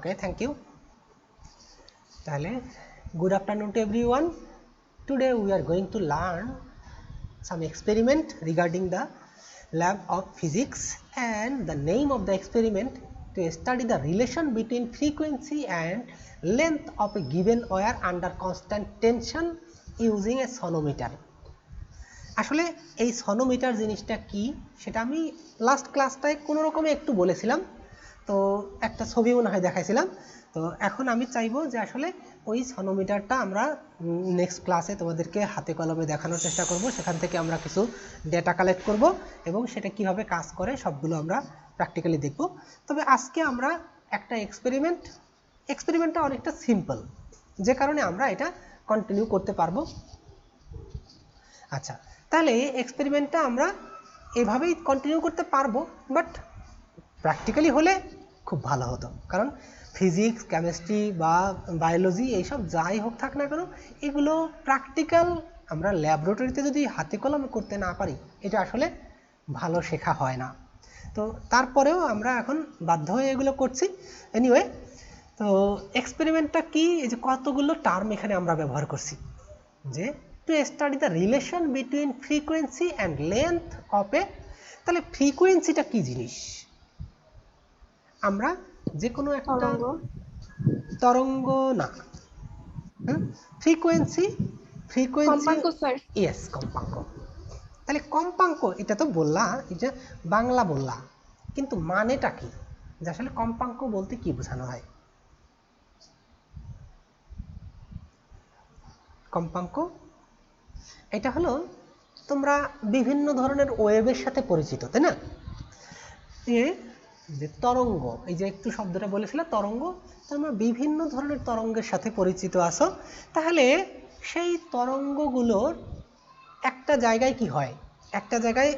Okay, thank you. Good afternoon to everyone. Today we are going to learn some experiment regarding the lab of physics, and the name of the experiment to study the relation between frequency and length of a given wire under constant tension using a sonometer. আসলে এই সনোমিটার জিনিসটা কি সেটা আমি last ক্লাসটায় কোনো রকমে একটু বলেছিলাম, তো একটা ছবি মনে হয় দেখাইছিলাম। তো এখন আমি চাইবো যে আসলে ওই সনোমিটারটা আমরা নেক্সট ক্লাসে তোমাদেরকে হাতে কলমে দেখানোর চেষ্টা করব, সেখান থেকে আমরা কিছু ডেটা কালেক্ট করব এবং সেটা কিভাবে কাজ করে সবগুলো আমরা প্র্যাকটিক্যালি দেখব। তবে আজকে আমরা একটা এক্সপেরিমেন্টটা অনেকটা সিম্পল, যে কারণে আমরা এটা কন্টিনিউ করতে পারবো। আচ্ছা, তাহলে এক্সপেরিমেন্টটা আমরা এভাবেই কন্টিনিউ করতে পারবো, বাট প্র্যাকটিক্যালি হলে খুব ভালো হতো, কারণ ফিজিক্স, কেমিস্ট্রি বা বায়োলজি এইসব যাই হোক থাক না কেন, এগুলো প্র্যাকটিক্যাল আমরা ল্যাবরেটরিতে যদি হাতে কলমে করতে না পারি এটা আসলে ভালো শেখা হয় না। তো তারপরেও আমরা এখন বাধ্য হয়ে এগুলো করছি। এনিওয়ে, তো এক্সপেরিমেন্টটা কি, এই যে কতগুলো টার্ম এখানে আমরা ব্যবহার করছি, যে to study the relation between frequency and length of a, তাহলে ফ্রিকোয়েন্সিটা কি জিনিস? আমরা যে কোনো একটা তরঙ্গ না, ফ্রিকোয়েন্সি কম্পাঙ্ক স্যার। ইয়েস, কম্পাঙ্ক। তাহলে কম্পাঙ্ক এটা তো বললা, এটা বাংলা বললা, কিন্তু মানেটা কি, যে আসলে কম্পাঙ্ক বলতে কি বোঝানো হয়? কম্পাঙ্ক এটা হলো, তোমরা বিভিন্ন ধরনের ওয়েভের সাথে পরিচিত, তাই না? যে তরঙ্গ, এই যে একটু শব্দটা বলেছিল তরঙ্গ, তোমরা বিভিন্ন ধরনের তরঙ্গের সাথে পরিচিত আছো। তাহলে সেই তরঙ্গগুলোর একটা জায়গায় কি হয়, একটা জায়গায়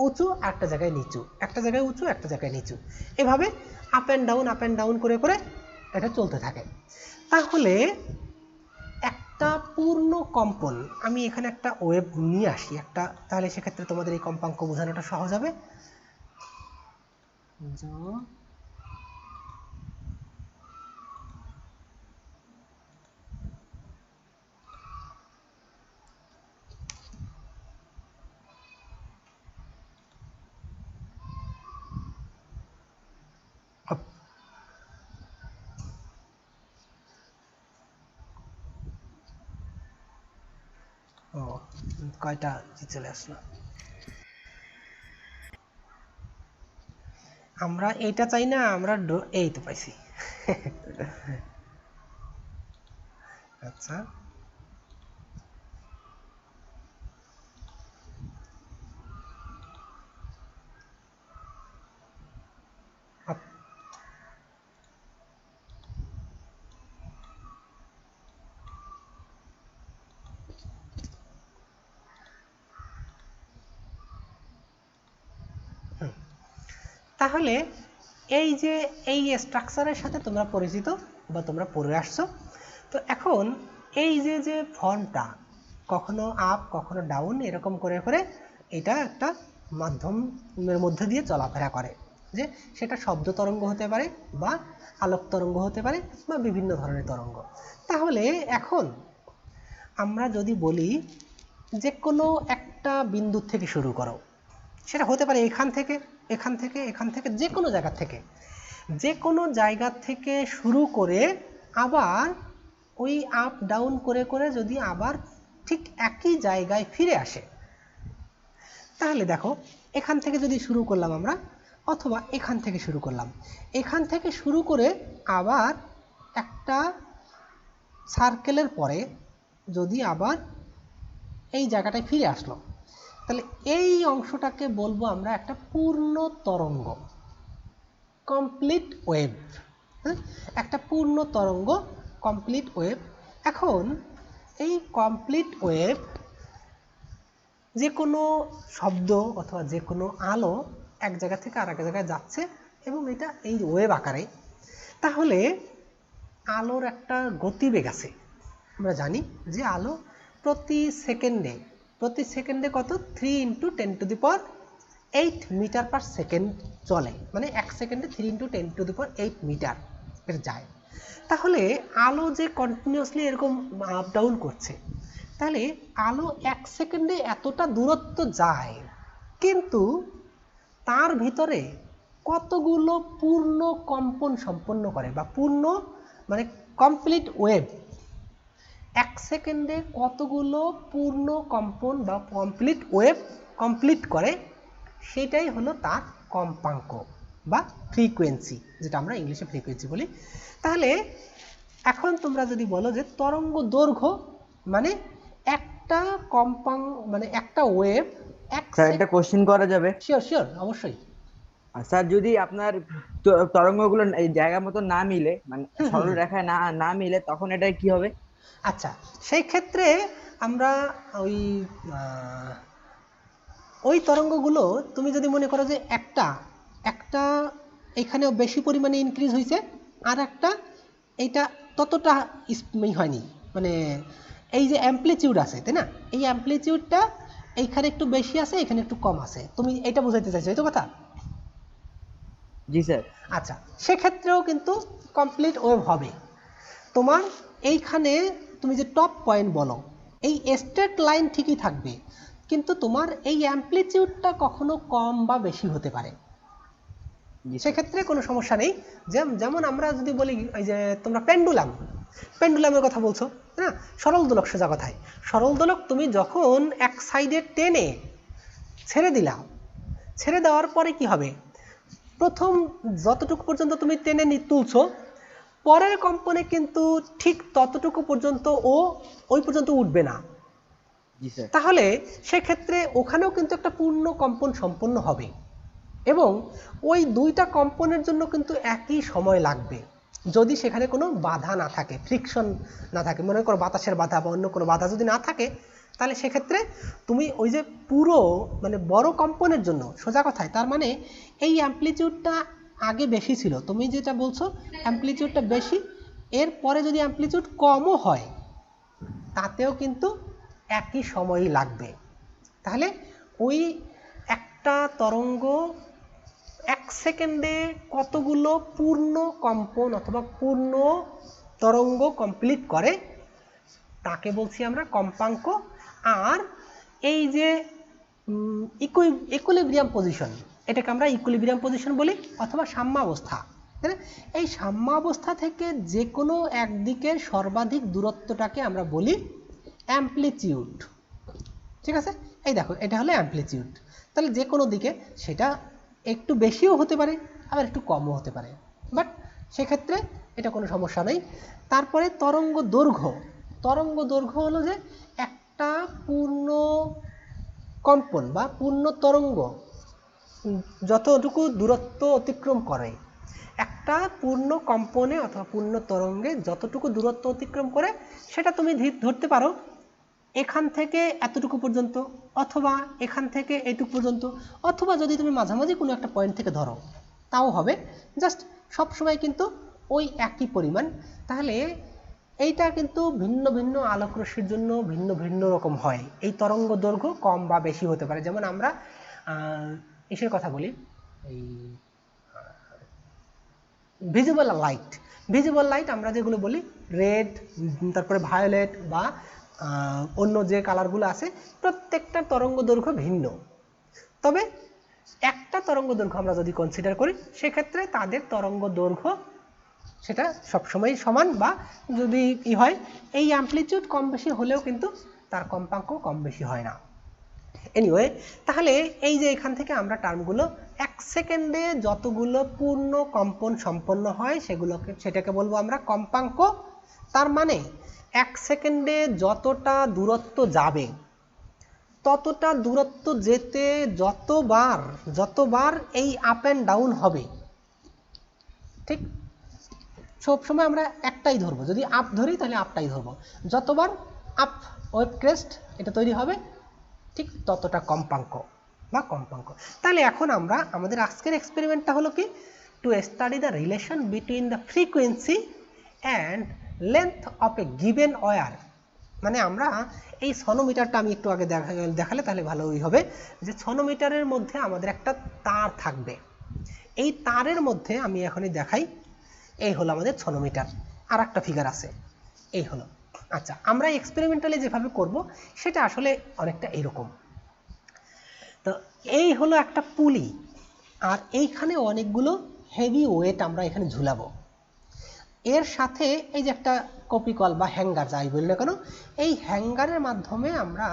উঁচু, একটা জায়গায় নিচু, একটা জায়গায় উঁচু, একটা জায়গায় নিচু, এভাবে আপ অ্যান্ড ডাউন করে করে এটা চলতে থাকে। তাহলে একটা পূর্ণ কম্পন, আমি এখানে একটা ওয়েভ নিয়ে আসি একটা, তাহলে সেক্ষেত্রে তোমাদের এই কম্পাঙ্ক বোঝানোটা সহজ হবে। ও কয়টা চলে আসলো, আমরা এইটা চাই না, আমরা এই তো পাইছি। আচ্ছা, তাহলে এই যে এই স্ট্রাকচারের সাথে তোমরা পরিচিত বা তোমরা পড়ে আসছো। তো এখন এই যে যে ফর্মটা কখনো আপ কখনো ডাউন এরকম করে করে এটা একটা মাধ্যমের মধ্যে দিয়ে চলাফেরা করে, যে সেটা শব্দ তরঙ্গ হতে পারে বা আলোক তরঙ্গ হতে পারে বা বিভিন্ন ধরনের তরঙ্গ। তাহলে এখন আমরা যদি বলি যে কোনো একটা বিন্দু থেকে শুরু করো, সেটা হতে পারে এখান থেকে, এখান থেকে, এখান থেকে, যে কোনো জায়গা থেকে শুরু করে আবার ওই আপ ডাউন করে করে যদি আবার ঠিক একই জায়গায় ফিরে আসে, তাহলে দেখো এখান থেকে যদি শুরু করলাম আমরা, অথবা এখান থেকে শুরু করলাম, এখান থেকে শুরু করে আবার একটা সার্কেলের পরে যদি আবার এই জায়গাটায় ফিরে আসলো, তাহলে এই অংশটাকে বলবো আমরা একটা পূর্ণ তরঙ্গ, কমপ্লিট ওয়েভ। একটা পূর্ণ তরঙ্গ, কমপ্লিট ওয়েভ। এখন এই কমপ্লিট ওয়েভ যে কোনো শব্দ অথবা যে কোনো আলো এক জায়গা থেকে আরেক জায়গায় যাচ্ছে এবং এটা এই ওয়েভ আকারে, তাহলে আলোর একটা গতিবেগ আছে। আমরা জানি যে আলো প্রতি সেকেন্ডে কত 3 × 10⁸ মিটার পার সেকেন্ড চলে, মানে 1 সেকেন্ডে 3 × 10⁸ মিটার। যায়। তাহলে আলো যে কন্টিনিউয়াসলি এরকম আপ ডাউন করছে, তাহলে আলো 1 সেকেন্ডে এতটা দূরত্ব যায়, কিন্তু তার ভিতরে কতগুলো পূর্ণ কম্পন সম্পন্ন করে, বা পূর্ণ মানে কমপ্লিট ওয়েভ 1 সেকেন্ডে কতগুলো পূর্ণ কম্পন বা কমপ্লিট ওয়েভ কমপ্লিট করে, সেটাই হলো তার কম্পাঙ্ক বা ফ্রিকোয়েন্সি, যেটা আমরা ইংলিশে ফ্রিকোয়েন্সি বলি। তাহলে এখন তোমরা যদি বলো যে তরঙ্গ দৈর্ঘ্য মানে একটা মানে একটা ওয়েভ স্যার একটা কোশ্চেন করা যাবে? শিওর শিওর, অবশ্যই। স্যার যদি আপনার তরঙ্গগুলো এই জায়গা মতো না মিলে, মানে সরল রেখায় না না মিলে, তখন এটা কি হবে? আচ্ছা, সেই ক্ষেত্রে আমরা ওই ওই তরঙ্গগুলো তুমি যদি মনে করো যে একটা এখানেও বেশি পরিমাণে ইনক্রিজ হয়েছে, আর একটা এইটা ততটা হয়নি, মানে এই যে অ্যাম্পলিটিউড আছে, তাই না, এই অ্যাম্পলিটিউডটা এইখানে একটু বেশি আছে, এখানে একটু কম আছে, তুমি এটা বোঝাইতে চাইছো, এই তো কথা? জি স্যার। আচ্ছা, সেক্ষেত্রেও কিন্তু কমপ্লিট ওয়েভ হবে। তোমার এইখানে তুমি যে টপ পয়েন্ট বলো, এই স্ট্রেট লাইন ঠিকই থাকবে, কিন্তু তোমার এই অ্যাম্পলিটিউডটা কখনো কম বা বেশি হতে পারে, সেক্ষেত্রে কোনো সমস্যা নেই। যেমন আমরা যদি বলি এই যে তোমরা পেন্ডুলামের কথা বলছো, হ্যাঁ, সরল দোলক, সোজা কথায় সরল দোলক তুমি যখন এক সাইডে টেনে ছেড়ে দিলা, ছেড়ে দেওয়ার পরে কি হবে, প্রথম যতটুকু পর্যন্ত তুমি টেনে তুলছো, পরের কম্পনে কিন্তু ঠিক ততটুকু পর্যন্ত ওই পর্যন্ত উঠবে না। তাহলে সেক্ষেত্রে ওখানেও কিন্তু একটা পূর্ণ কম্পন সম্পন্ন হবে, এবং ওই দুইটা কম্পনের জন্য কিন্তু একই সময় লাগবে, যদি সেখানে কোনো বাধা না থাকে, ফ্রিকশন না থাকে, মনে করো বাতাসের বাধা বা অন্য কোনো বাধা যদি না থাকে, তাহলে সেক্ষেত্রে তুমি ওই যে পুরো মানে বড় কম্পনের জন্য, সোজা কথায় তার মানে এই অ্যাম্পলিটিউডটা আগে বেশি ছিল, তুমি যেটা বলছো অ্যাম্পলিটিউডটা বেশি, এরপরে যদি অ্যাম্পলিটিউড কমও হয় তাতেও কিন্তু একই সময়ই লাগবে। তাহলে ওই একটা তরঙ্গ 1 সেকেন্ডে কতগুলো পূর্ণ কম্পন অথবা পূর্ণ তরঙ্গ কমপ্লিট করে, তাকে বলছি আমরা কম্পাঙ্ক। আর এই যে ইকুইলিব্রিয়াম পজিশন, এটাকে আমরা ইকুইলিব্রিয়াম পজিশন বলি, অথবা সাম্যাবস্থা, তাই না, এই সাম্যাবস্থা থেকে যে কোনো একদিকের সর্বাধিক দূরত্বটাকে আমরা বলি অ্যাম্পলিটিউড। ঠিক আছে, এই দেখো এটা হলো অ্যাম্পলিটিউড। তাহলে যে কোনো দিকে সেটা একটু বেশিও হতে পারে, আবার একটু কমও হতে পারে, বাট সেক্ষেত্রে এটা কোনো সমস্যা নেই। তারপরে তরঙ্গ দৈর্ঘ্য হলো যে একটা পূর্ণ কম্পন বা পূর্ণ তরঙ্গ যতটুকু দূরত্ব অতিক্রম করে, একটা পূর্ণ কম্পনে অথবা পূর্ণ তরঙ্গে যতটুকু দূরত্ব অতিক্রম করে, সেটা তুমি ধরতে পারো এখান থেকে এতটুকু পর্যন্ত, অথবা এখান থেকে এটুকু পর্যন্ত, অথবা যদি তুমি মাঝামাঝি কোনো একটা পয়েন্ট থেকে ধরো তাও হবে, জাস্ট সবসময় কিন্তু ওই একই পরিমাণ। তাহলে এইটা কিন্তু ভিন্ন ভিন্ন আলোক রশ্মির জন্য ভিন্ন ভিন্ন রকম হয়, এই তরঙ্গ দৈর্ঘ্য কম বা বেশি হতে পারে। যেমন আমরা ইসের কথা বলি, এই ভিজিবল লাইট আমরা যেগুলো বলি, রেড, তারপরে ভায়োলেট বা অন্য যে কালারগুলো আছে, প্রত্যেকটা তরঙ্গ দৈর্ঘ্য ভিন্ন। তবে একটা তরঙ্গ দৈর্ঘ্য আমরা যদি কনসিডার করি, সেক্ষেত্রে তাদের তরঙ্গ দৈর্ঘ্য সেটা সবসময় সমান, বা যদি কি হয় এই অ্যাম্পলিটিউড কম বেশি হলেও কিন্তু তার কম্পাঙ্ক কম বেশি হয় না। এনিওয়ে, তাহলে এই যে এখান থেকে আমরা টার্মগুলো 1 সেকেন্ডে যতগুলো পূর্ণ কম্পন সম্পন্ন হয় সেটাকে বলবো আমরা কম্পাঙ্ক। তার মানে 1 সেকেন্ডে যতটা দূরত্ব যাবে, ততটা দূরত্ব যেতে যতবার এই আপ অ্যান্ড ডাউন হবে, ঠিক সবসময় আমরা একটাই ধরবো, যদি আপ ধরি তাহলে আপটাই ধরবো, যতবার আপ ওয়েভ ক্রেস্ট এটা তৈরি হবে, ঠিক ততটা কম্পাঙ্ক। তাহলে এখন আমরা আমাদের আজকের এক্সপেরিমেন্টটা হলো কি, to study the relation between the frequency and length of a given wire. মানে আমরা এই সনোমিটারটা আমি একটু আগে দেখালে তাহলে ভালোই হবে, যে সনোমিটারের মধ্যে আমাদের একটা তার থাকবে, এই তারের মধ্যে আমি এখনই দেখাই, এই হলো আমাদের ছনোমিটার। আর একটা ফিগার আছে, এই হলো। আচ্ছা, আমরা এক্সপেরিমেন্টালি যেভাবে করব সেটা আসলে অনেকটা এরকম। তো এই হলো একটা পুলি, আর এইখানে অনেকগুলো হেভি ওয়েট আমরা এখানে ঝুলাবো। এর সাথে এই যে একটা কপিকল বা হ্যাঙ্গার যাই বলি না কেন, এই হ্যাঙ্গারের মাধ্যমে আমরা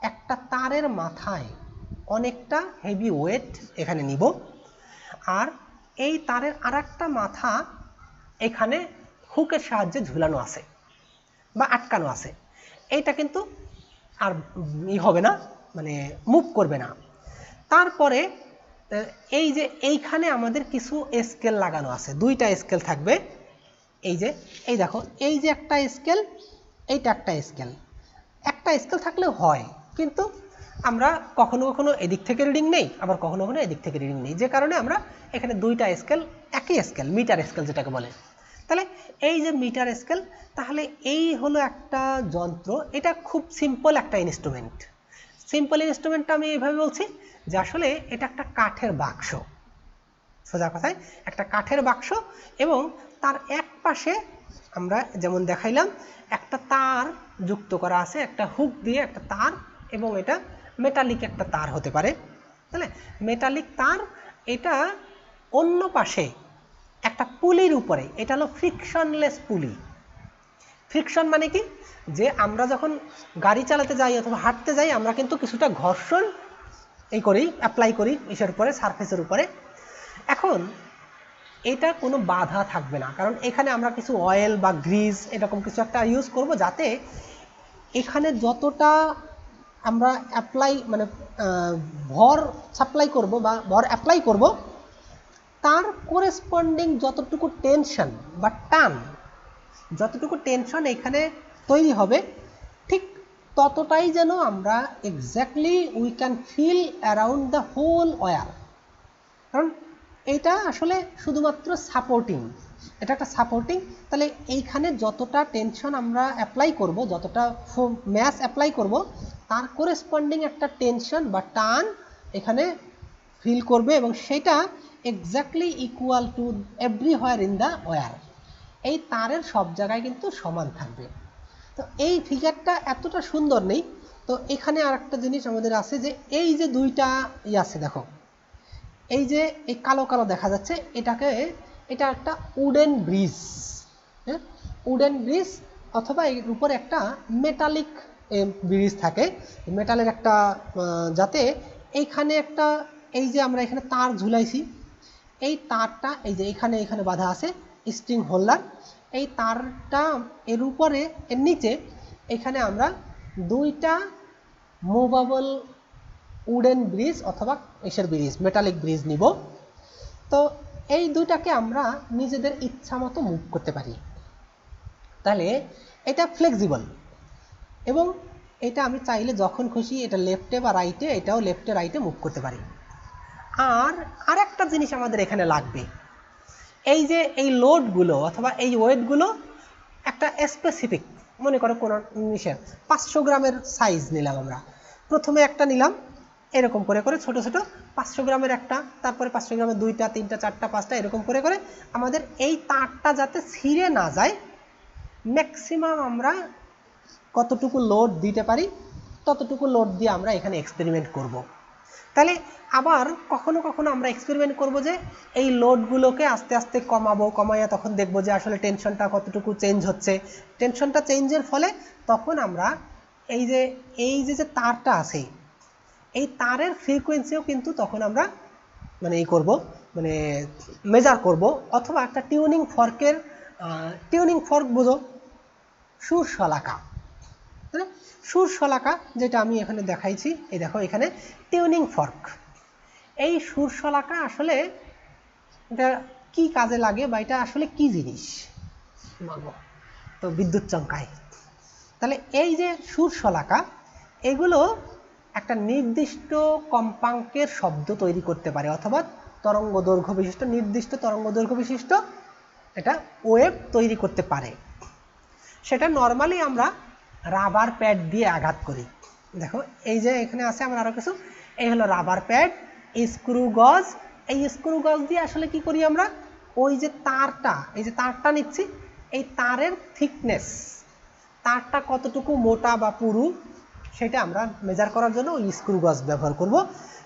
একটা তারের মাথায় অনেকটা হেভি ওয়েট এখানে নিব, আর এই তারের আরেকটা মাথা এখানে হুকের সাহায্যে ঝুলানো আছে বা আটকানো আছে। এইটা কিন্তু আর হবে না, মানে মুভ করবে না। তারপরে এই যে এইখানে আমাদের কিছু স্কেল লাগানো আছে, দুইটা স্কেল থাকবে। এই যে এই দেখো, এই যে একটা স্কেল, এইটা একটা স্কেল। একটা স্কেল থাকলে হয়, কিন্তু আমরা কখনো কখনো এদিক থেকে রিডিং নেই, আবার কখনো কখনো এদিক থেকে রিডিং নেই, যে কারণে আমরা এখানে দুইটা স্কেল, একই স্কেল, মিটার স্কেল যেটাকে বলে। তাহলে এই যে মিটার স্কেল, তাহলে এই হলো একটা যন্ত্র। এটা খুব সিম্পল একটা ইনস্ট্রুমেন্ট। সিম্পল ইনস্ট্রুমেন্টটা আমি এইভাবে বলছি যে আসলে এটা একটা কাঠের বাক্স, সোজা কথায় একটা কাঠের বাক্স, এবং তার এক পাশে আমরা যেমন দেখাইলাম একটা তার যুক্ত করা আছে, একটা হুক দিয়ে একটা তার, এবং এটা মেটালিক একটা তার হতে পারে, তাহলে মেটালিক তার। এটা অন্য পাশে একটা পুলির উপরে, এটা হলো ফ্রিকশনলেস পুলি। ফ্রিকশন মানে কি, যে আমরা যখন গাড়ি চালাতে যাই অথবা হাঁটতে যাই, আমরা কিন্তু কিছুটা ঘর্ষণ এই করি, অ্যাপ্লাই করি ইসের উপরে, সারফেসের উপরে। এখন এটা কোনো বাধা থাকবে না, কারণ এখানে আমরা কিছু অয়েল বা গ্রিজ এরকম কিছু একটা ইউজ করব, যাতে এখানে যতটা আমরা অ্যাপ্লাই মানে ভর সাপ্লাই করব বা ভর অ্যাপ্লাই করব, তার কোরেসপন্ডিং যতটুকু টেনশন বা টান, যতটুকু টেনশন এখানে তৈরি হবে, ঠিক ততটাই যেন আমরা exactly we can feel around the whole wire. কারণ এটা আসলে শুধুমাত্র সাপোর্টিং, এটা একটা সাপোর্টিং। তাহলে এইখানে যতটা টেনশন আমরা অ্যাপ্লাই করব, যতটা ম্যাস অ্যাপ্লাই করব, তার কোরেসপন্ডিং একটা টেনশন বা টান এখানে ফিল করবে, এবং সেটা exactly equal to everywhere in the wire. এই তারের সব জায়গায় কিন্তু সমান থাকবে। তো এই ফিগারটা এতটা সুন্দর নেই। তো এখানে আর একটা জিনিস আমাদের আছে, যে এই যে দুইটা আছে দেখো, এই যে এই কালো কালো দেখা যাচ্ছে, এটা একটা উডেন ব্রিজ, হ্যাঁ, উডেন ব্রিজ, অথবা এর উপরে একটা মেটালিক ব্রিজ থাকে, মেটালের একটা, যাতে এইখানে একটা, এই যে আমরা এখানে তার ঝুলাইছি, এই তারটা এই যে এখানে এখানে বাঁধা আছে স্ট্রিং হোল্ডার, এই তারটা এর উপরে, এর নিচে এখানে আমরা দুইটা মুভেবল উডেন ব্রিজ অথবা এসের ব্রিজ, মেটালিক ব্রিজ নিব। তো এই দুইটাকে আমরা নিজেদের ইচ্ছা মতো মুভ করতে পারি। তাহলে এটা ফ্লেক্সিবল, এবং এটা আমি চাইলে যখন খুশি এটা লেফটে বা রাইটে, এটাও লেফটে রাইটে মুভ করতে পারি। আর একটা জিনিস আমাদের এখানে লাগবে, এই যে এই লোডগুলো অথবা এই ওয়েটগুলো একটা স্পেসিফিক, মনে করো কোনো জিনিসের 500 গ্রামের সাইজ নিলাম আমরা, প্রথমে একটা নিলাম এরকম করে করে ছোট ছোট 500 গ্রামের একটা, তারপরে 500 গ্রামের 2টা 3টা 4টা 5টা, এরকম করে করে আমাদের এই তারটা যাতে ছিঁড়ে না যায়, ম্যাক্সিমাম আমরা কতটুকু লোড দিতে পারি ততটুকু লোড দিয়ে আমরা এখানে এক্সপেরিমেন্ট করব। তাহলে আবার কখনো কখনো আমরা এক্সপেরিমেন্ট করব যে এই লোডগুলোকে আস্তে আস্তে কমাবো, কমাইয়া তখন দেখব যে আসলে টেনশনটা কতটুকু চেঞ্জ হচ্ছে। টেনশনটা চেঞ্জের ফলে তখন আমরা এই যে তারটা আছে, এই তারের ফ্রিকোয়েন্সিও কিন্তু তখন আমরা মানে করব, মানে মেজার করব, অথবা একটা টিউনিং ফর্ক বোঝো, সুর শলাকা, সুর শলাকা যেটা আমি এখানে দেখাইছি, এই দেখো এখানে টিউনিং ফর্ক। এই সুর শলাকা আসলে এটা কি কাজে লাগে বা এটা আসলে কি জিনিস, তো বিদ্যুৎ চমকায়। তাহলে এই যে সুর শলাকা, এগুলো একটা নির্দিষ্ট কম্পাঙ্কের শব্দ তৈরি করতে পারে, অথবা তরঙ্গ দৈর্ঘ্য বিশিষ্ট, নির্দিষ্ট তরঙ্গ দৈর্ঘ্য বিশিষ্ট এটা ওয়েভ তৈরি করতে পারে। সেটা নর্মালি আমরা রাবার প্যাড দিয়ে আঘাত করি। দেখো এই যে এখানে আছে আমার আরো কিছু, এই হলো রাবার প্যাড, স্ক্রু গজ। এই স্ক্রু গজ দিয়ে আসলে কি করি আমরা, ওই যে তারটা, এই যে তারটা নিচ্ছি, এই তারের থিকনেস, তারটা কতটুকু মোটা বা পুরু সেটা আমরা মেজার করার জন্য ওই স্ক্রু গজ ব্যবহার করব।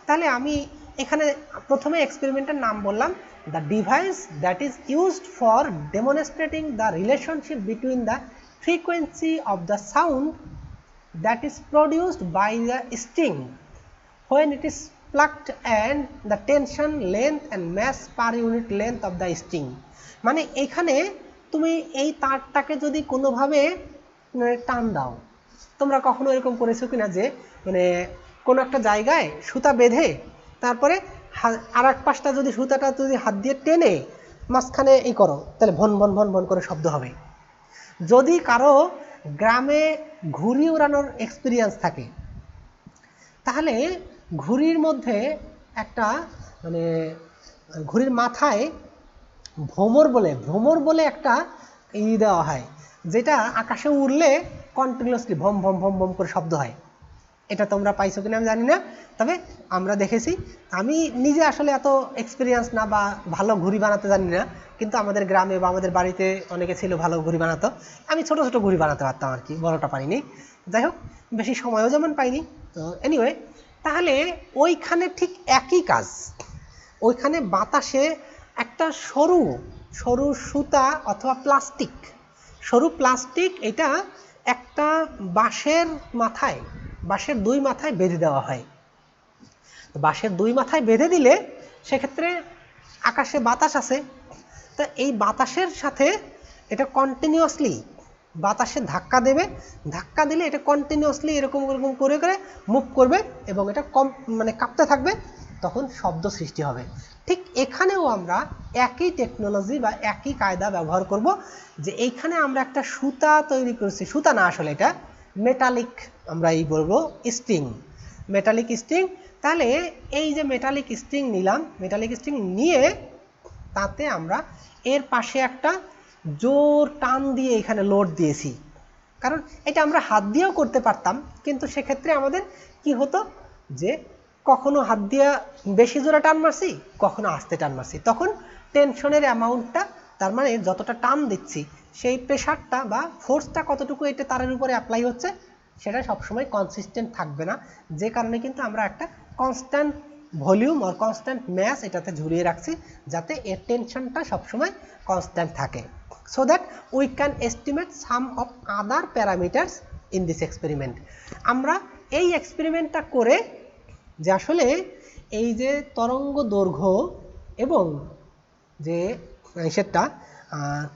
তাহলে আমি এখানে প্রথমে এক্সপেরিমেন্টের নাম বললাম the device that is used for demonstrating the relationship between the frequency of the sound that is produced by the string when it is plucked and the tension, length and mass per unit length of the string। মানে এখানে তুমি এই তারটাকে যদি কোনোভাবে টান দাও, তোমরা কখনো এরকম করেছো কিনা যে মানে কোনো একটা জায়গায় সুতা বেঁধে তারপরে আর এক পাশটা যদি সুতাটা যদি হাত দিয়ে টেনে মাঝখানে এই করো, তাহলে ভন ভন ভন ভন করে শব্দ হবে। যদি কারো গ্রামে ঘুড়ি উড়ানোর এক্সপিরিয়েন্স থাকে, তাহলে ঘুড়ির মধ্যে একটা মানে ঘুড়ির মাথায় ভ্রমর বলে একটা দেওয়া হয়, যেটা আকাশে উড়লে কন্টিনিউয়াসলি ভম ভম ভম ভম করে শব্দ হয়। এটা তোমরা পাইছো কিনা আমি জানি না, তবে আমরা দেখেছি। আমি নিজে আসলে এত এক্সপিরিয়েন্স না বা ভালো ঘুড়ি বানাতে জানি না, কিন্তু আমাদের গ্রামে বা আমাদের বাড়িতে অনেকে ছিল ভালো ঘুড়ি বানাতো। আমি ছোট ছোট ঘুড়ি বানাতে পারতাম আর কি, বড়টা পারিনি। যাই হোক, বেশি সময়ও যেমন পাইনি। তো এনিওয়ে, তাহলে ওইখানে ঠিক একই কাজ। ওইখানে বাতাসে একটা সরু সরু সুতা অথবা প্লাস্টিক, সরু প্লাস্টিক, এটা একটা বাঁশের মাথায়, বাঁশের দুই মাথায় বেঁধে দেওয়া হয়। বাঁশের দুই মাথায় বেঁধে দিলে সেক্ষেত্রে আকাশে বাতাস আছে, তো এই বাতাসের সাথে এটা কন্টিনিউয়াসলি বাতাসে ধাক্কা দেবে, ধাক্কা দিলে এটা কন্টিনিউয়াসলি এরকম এরকম করে করে মুভ করবে এবং এটা মানে কাঁপতে থাকবে, তখন শব্দ সৃষ্টি হবে। ঠিক এখানেও আমরা একই টেকনোলজি বা একই কায়দা ব্যবহার করব, যে এইখানে আমরা একটা সুতা তৈরি করেছি, সুতা না আসলে এটা মেটালিক, আমরা এই বলবো স্ট্রিং, মেটালিক স্ট্রিং। তাহলে এই যে মেটালিক স্ট্রিং নিলাম, মেটালিক স্ট্রিং নিয়ে তাতে আমরা এর পাশে একটা জোর টান দিয়ে এখানে লোড দিয়েছি। কারণ এটা আমরা হাত দিয়েও করতে পারতাম, কিন্তু সেক্ষেত্রে আমাদের কি হতো যে কখনো হাত দিয়ে বেশি জোরে টান মারছি, কখনো আস্তে টান মারছি, তখন টেনশনের অ্যামাউন্টটা, তার মানে যতটা টান দিচ্ছি সেই প্রেশারটা বা ফোর্সটা কতটুকু এটা তারের উপরে অ্যাপ্লাই হচ্ছে সেটা সবসময় কনসিস্টেন্ট থাকবে না। যে কারণে কিন্তু আমরা একটা কনস্ট্যান্ট ভলিউম আর কনস্ট্যান্ট ম্যাস এটাতে ঝুলিয়ে রাখছি, যাতে এর টেনশনটা সবসময় কনস্ট্যান্ট থাকে, so that we can estimate some of other parameters in this experiment. আমরা এই এক্সপেরিমেন্টটা করে যে আসলে এই যে তরঙ্গ দৈর্ঘ্য এবং যে সেটা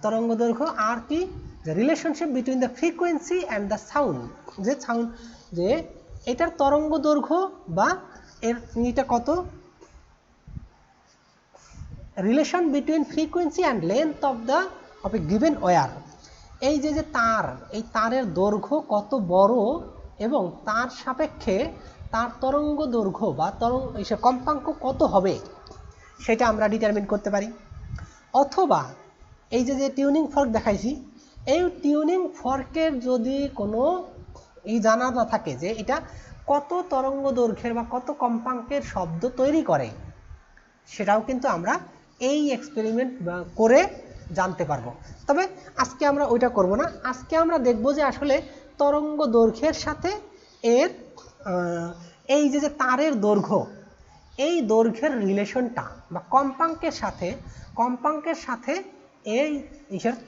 তরঙ্গ দৈর্ঘ্য আর কি, the relationship between the frequency and the sound, যে সাউন্ড, যে এটার তরঙ্গ দৈর্ঘ্য বা এর এটা কত, relation between frequency and length of a given wire. এই যে যে তার, এই তারের দৈর্ঘ্য কত বড় এবং তার সাপেক্ষে তার তরঙ্গ দৈর্ঘ্য বা কম্পাঙ্ক কত হবে সেটা আমরা ডিটারমিন করতে পারি। অথবা এই যে যে টিউনিং ফর্ক দেখাইছি, এই টিউনিং ফর্কের যদি কোনো জানা না থাকে যে এটা কত তরঙ্গ দৈর্ঘ্যের বা কত কম্পাঙ্কের শব্দ তৈরি করে, সেটাও কিন্তু আমরা এই এক্সপেরিমেন্ট করে জানতে পারবো। তবে আজকে আমরা ওইটা করব না, আজকে আমরা দেখব যে আসলে তরঙ্গ দৈর্ঘ্যের সাথে এর এই যে যে তারের দৈর্ঘ্য, এই দৈর্ঘ্যের রিলেশনটা বা কম্পাঙ্কের সাথে এই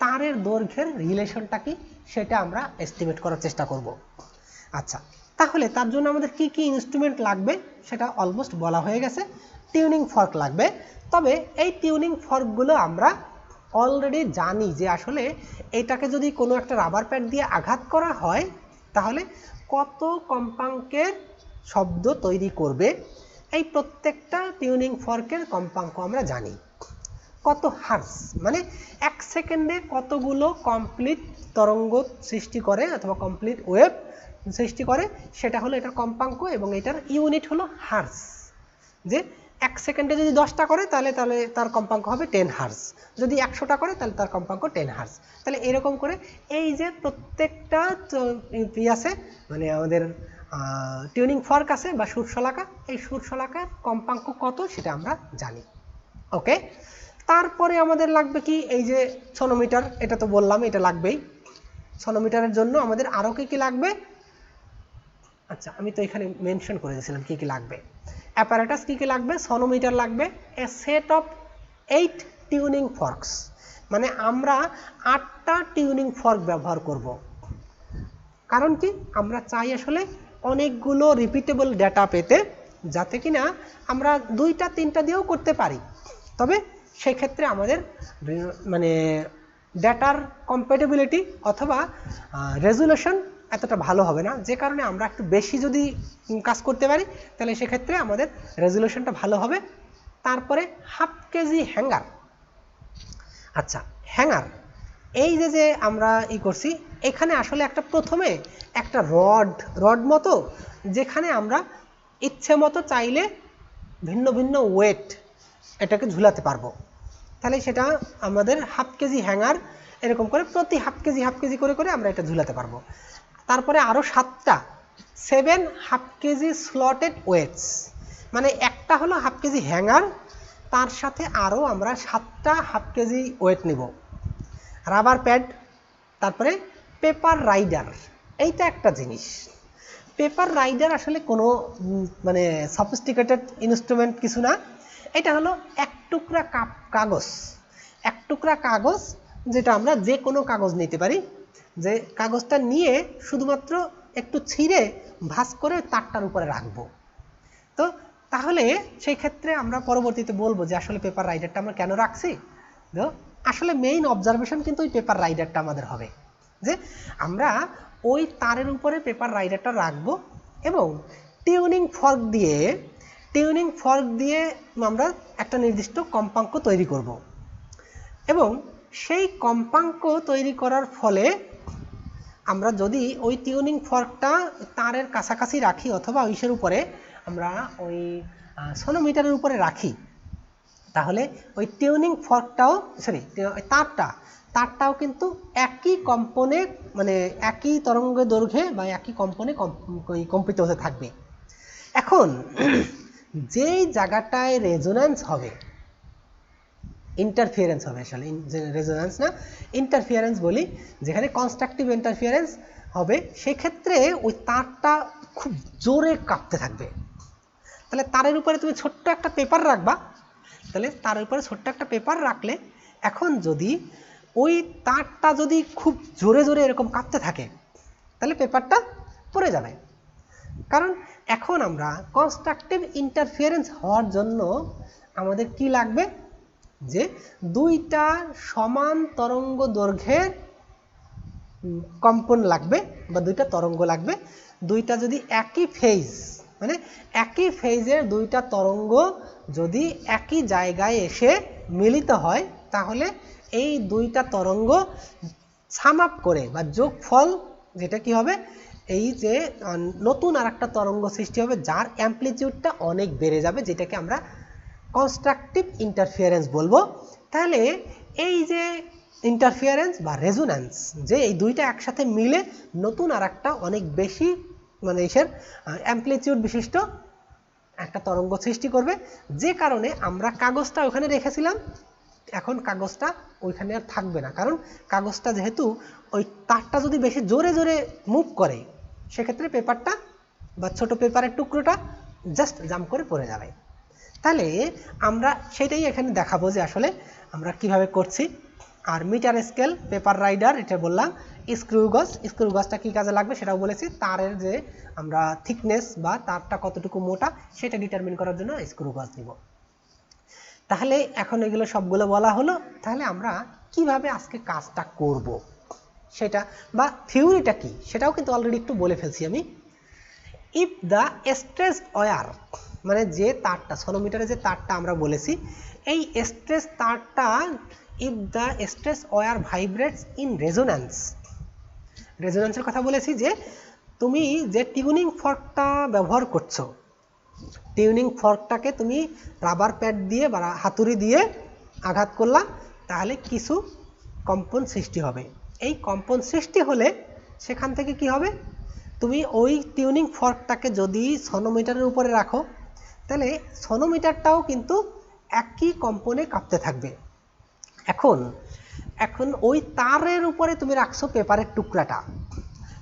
তারের দৈর্ঘ্যের রিলেশনটা কি সেটা আমরা এস্টিমেট করার চেষ্টা করব। আচ্ছা, তাহলে তার জন্য আমাদের কি কি ইনস্ট্রুমেন্ট লাগবে সেটা অলমোস্ট বলা হয়ে গেছে। টিউনিং ফর্ক লাগবে, তবে এই টিউনিং ফর্কগুলো আমরা অলরেডি জানি যে আসলে এটাকে যদি কোনো একটা রাবার প্যাড দিয়ে আঘাত করা হয় তাহলে কত কম্পাঙ্কের শব্দ তৈরি করবে। এই প্রত্যেকটা টিউনিং ফর্কের কম্পাঙ্ক আমরা জানি। কত হার্জ মানে 1 সেকেন্ডে কতগুলো কমপ্লিট তরঙ্গ সৃষ্টি করে অথবা কমপ্লিট ওয়েভ সৃষ্টি করে, সেটা হলো এটার কম্পাঙ্ক এবং এটার ইউনিট হলো হার্জ। যে 1 সেকেন্ডে যদি 10টা করে তাহলে তার কম্পাঙ্ক হবে 10 হার্জ, যদি 100টা করে তাহলে তার কম্পাঙ্ক 10 হার্জ। তাহলে এরকম করে এই যে প্রত্যেকটা আছে মানে আমাদের টিউনিং ফর্ক আছে বা সুরশলাকা, এই সুরশলাকার কম্পাঙ্ক কত সেটা আমরা জানি। ওকে, তারপরে আমাদের লাগবে কি, এই যে সনোমিটার, এটা তো বললাম এটা লাগবেই। সনোমিটারের জন্য আমাদের আরো কি কি লাগবে, আচ্ছা আমি তো এখানে মেনশন করে দিয়েছিলাম কি কি লাগবে। অ্যাপারেটাস কি কি লাগবে, সনোমিটার লাগবে, এ সেট অফ 8 টিউনিং ফর্কস, মানে আমরা 8টা টিউনিং ফর্ক ব্যবহার করব। কারণ কি, আমরা চাই আসলে অনেকগুলো রিপিটেবল ডেটা পেতে, যাতে কিনা আমরা 2টা 3টা দিয়েও করতে পারি। তবে সেক্ষেত্রে আমাদের মানে ডেটার কম্প্যাটিবিলিটি অথবা রেজুলেশন এতটা ভালো হবে না, যে কারণে আমরা একটু বেশি যদি কাজ করতে পারি তাহলে সেক্ষেত্রে আমাদের রেজুলেশনটা ভালো হবে। তারপরে হাফ কেজি হ্যাঙ্গার। আচ্ছা হ্যাঙ্গার, এই যে আমরা করছি, এখানে আসলে একটা প্রথমে একটা রড মতো, যেখানে আমরা ইচ্ছে মতো চাইলে ভিন্ন ভিন্ন ওয়েট এটাকে ঝুলাতে পারবো। তাহলে সেটা আমাদের হাফ কেজি হ্যাঙ্গার, এরকম করে প্রতি হাফ কেজি করে করে আমরা এটা ঝুলাতে পারবো। তারপরে আরও 7 হাফ কেজি স্লটেড ওয়েটস, মানে একটা হলো হাফ কেজি হ্যাঙ্গার, তার সাথে আরও আমরা 7টা হাফ কেজি ওয়েট নিব। রাবার প্যাড, তারপরে পেপার রাইডার, এইটা একটা জিনিস। পেপার রাইডার আসলে কোনো মানে সফিস্টিকেটেড ইনস্ট্রুমেন্ট কিছু না, এটা হলো এক টুকরা কাগজ, যেটা আমরা যে কোনো কাগজ নিতে পারি, যে কাগজটা নিয়ে শুধুমাত্র একটু ছিঁড়ে ভাঁজ করে তারটার উপরে রাখবো। তো তাহলে সেই ক্ষেত্রে আমরা পরবর্তীতে বলবো যে আসলে পেপার রাইডারটা আমরা কেন রাখছি। তো আসলে মেইন অবজারভেশন কিন্তু ওই পেপার রাইডারটা আমাদের হবে, যে আমরা ওই তারের উপরে পেপার রাইডারটা রাখবো এবং টিউনিং ফর্ক দিয়ে আমরা একটা নির্দিষ্ট কম্পাঙ্ক তৈরি করব এবং সেই কম্পাঙ্ক তৈরি করার ফলে আমরা যদি ওই টিউনিং ফর্কটা তারের কাছাকাছি রাখি অথবা ইসের উপরে আমরা ওই সনোমিটারের উপরে রাখি, তাহলে ওই টিউনিং ফর্কটাও তারটাও কিন্তু একই কম্পনে, মানে একই তরঙ্গ দৈর্ঘ্যে বা একই কম্পনে কম্পিত হতে থাকবে। এখন যেই জায়গাটায় রেজোন্যান্স হবে, ইন্টারফিয়ারেন্স হবে, আসলে রেজোন্যান্স না ইন্টারফিয়ারেন্স বলি, যেখানে কনস্ট্রাকটিভ ইন্টারফিয়ারেন্স হবে, সেক্ষেত্রে ওই তারটা খুব জোরে কাঁপতে থাকবে। তাহলে তারের উপরে তুমি ছোট্ট একটা পেপার রাখবা, তাহলে তার উপরে ছোট্ট একটা পেপার রাখলে এখন যদি ওই তারটা যদি খুব জোরে জোরে এরকম কাঁপতে থাকে, তাহলে পেপারটা পড়ে যাবে। কারণ এখন আমরা কনস্ট্রাকটিভ ইন্টারফিয়ারেন্স হওয়ার জন্য আমাদের কি লাগবে, যে 2টা সমান তরঙ্গ দৈর্ঘ্যের কম্পন লাগবে বা 2টা তরঙ্গ লাগবে। 2টা যদি একই ফেজ, মানে একই ফেজের 2টা তরঙ্গ যদি একই জায়গায় এসে মিলিত হয়, তাহলে এই 2টা তরঙ্গ সাম আপ করে বা যোগফল, যেটা কি হবে, এই যে নতুন আরেকটা তরঙ্গ সৃষ্টি হবে, যার অ্যামপ্লিটিউডটা অনেক বেড়ে যাবে, যেটাকে আমরা কনস্ট্রাকটিভ ইন্টারফিয়ারেন্স বলবো। তাহলে এই যে ইন্টারফিয়ারেন্স বা রেজোন্যান্স, যে এই 2টা একসাথে মিলে নতুন আরেকটা অনেক বেশি মানে এর অ্যামপ্লিটিউড বিশিষ্ট একটা তরঙ্গ সৃষ্টি করবে, যে কারণে আমরা কাগজটা ওখানে রেখেছিলাম, এখন কাগজটা ওইখানে আর থাকবে না। কারণ কাগজটা যেহেতু ওই তারটা যদি বেশি জোরে জোরে মুভ করে, সেক্ষেত্রে পেপারটা বা ছোট পেপারের টুকরোটা জাস্ট জাম্প করে পড়ে যাবে। তাহলে আমরা সেটাই এখানে দেখাবো যে আসলে আমরা কিভাবে করছি। আর মিটার স্কেল, পেপার রাইডার, এটা বললাম। স্ক্রুগজটা কি কাজে লাগবে সেটাও বলেছি। তারের যে আমরা থিকনেস বা তারটা কতটুকু মোটা সেটা ডিটারমিন করার জন্য স্ক্রুগজ দিব। তাহলে এখন এগুলো সবগুলো বলা হলো, তাহলে আমরা কিভাবে আজকে কাজটা করব সেটা বা থিওরিটা কি সেটাও কিন্তু অলরেডি একটু বলে ফেলছি আমি। ইফ দ্য স্ট্রেস ওয়্যার, মানে যে তারটা সনোমিটারে যে তারটা আমরা বলেছি, এই স্ট্রেস তারটা if the stress wire vibrates in রেজোন্যান্সের কথা বলেছি, যে তুমি যে টিউনিং ফর্কটা ব্যবহার করছো, টিউনিং ফর্কটাকে তুমি রাবার প্যাড দিয়ে বা হাতুড়ি দিয়ে আঘাত করলা, তাহলে কিছু কম্পন সৃষ্টি হবে। এই কম্পন সৃষ্টি হলে সেখান থেকে কি হবে, তুমি ওই টিউনিং ফর্কটাকে যদি সনোমিটারের উপরে রাখো, তাহলে সনোমিটারটাও কিন্তু একই কম্পনে কাঁপতে থাকবে। এখন এখন ওই তারের উপরে তুমি রাখছো পেপারের টুকরাটা,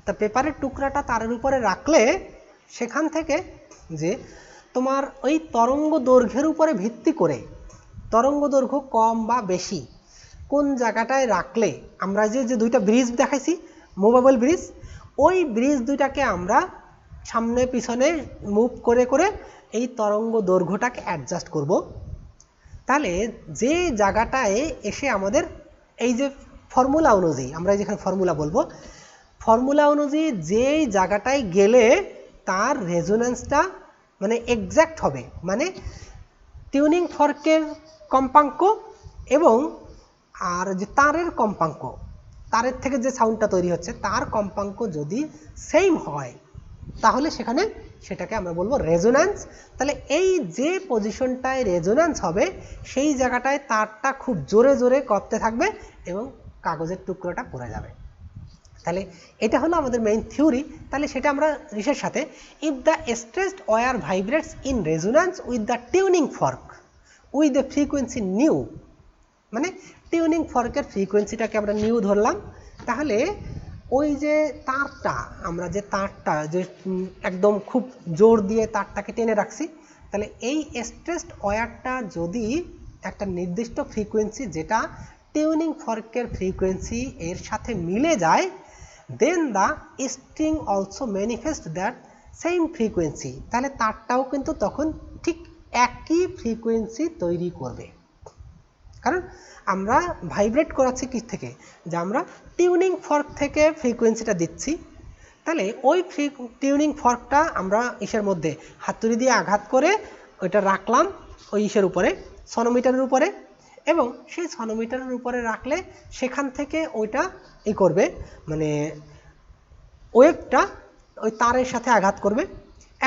তা পেপারের টুকরাটা তারের উপরে রাখলে সেখান থেকে যে তোমার ওই তরঙ্গ দৈর্ঘ্যের উপরে ভিত্তি করে তরঙ্গ দৈর্ঘ্য কম বা বেশি কোন জায়গাটায় রাখলে আমরা যে দুইটা ব্রিজ দেখাইছি মুভেবল ব্রিজ, ওই ব্রিজ দুইটাকে আমরা সামনে পিছনে মুভ করে করে এই তরঙ্গ দৈর্ঘ্যটাকে অ্যাডজাস্ট করব। তাহলে যে জায়গাটায় এসে আমাদের এই যে ফর্মুলা অনুযায়ী, আমরা যেখানে ফর্মুলা বলবো, ফর্মুলা অনুযায়ী যেই জায়গাটায় গেলে তার রেজোন্যান্সটা মানে এক্স্যাক্ট হবে, মানে টিউনিং ফর্কের কম্পাঙ্ক এবং আর যে তারের কম্পাঙ্ক, তারের থেকে যে সাউন্ডটা তৈরি হচ্ছে তার কম্পাঙ্ক যদি সেম হয় তাহলে সেটাকে আমরা বলবো রেজোন্যান্স। তাহলে এই যে পজিশনটায় রেজোন্যান্স হবে সেই জায়গাটায় তারটা খুব জোরে জোরে কঁপতে থাকবে এবং কাগজের টুকরোটা পড়ে যাবে। তাহলে এটা হলো আমাদের মেইন থিওরি। তাহলে সেটা আমরা রিসের সাথে, if the stressed wire vibrates in resonance with the tuning fork with the frequency nu, মানে টিউনিং ফর্কের ফ্রিকোয়েন্সিটাকে আমরা নিউ ধরলাম, তাহলে ওই যে তারটা আমরা যে তারটা যে একদম খুব জোর দিয়ে তারটাকে টেনে রাখছি, তাহলে এই স্ট্রেসড ওয়্যারটা যদি একটা নির্দিষ্ট ফ্রিকোয়েন্সি যেটা টিউনিং ফর্কের ফ্রিকোয়েন্সি এর সাথে মিলে যায়, then the string also manifest that same frequency, তাহলে তারটাও কিন্তু তখন ঠিক একই ফ্রিকোয়েন্সি তৈরি করবে। কারণ আমরা ভাইব্রেট করাচ্ছি কি থেকে, যে আমরা টিউনিং ফর্ক থেকে ফ্রিকোয়েন্সিটা দিচ্ছি, তাহলে ওই টিউনিং ফর্কটা আমরা ইসের মধ্যে হাতুড়ি দিয়ে আঘাত করে ওইটা রাখলাম ওই ইসের উপরে, সনোমিটারের উপরে, এবং সেই সনোমিটারের উপরে রাখলে সেখান থেকে ওইটা করবে, মানে ওয়েভটা ওই তারের সাথে আঘাত করবে।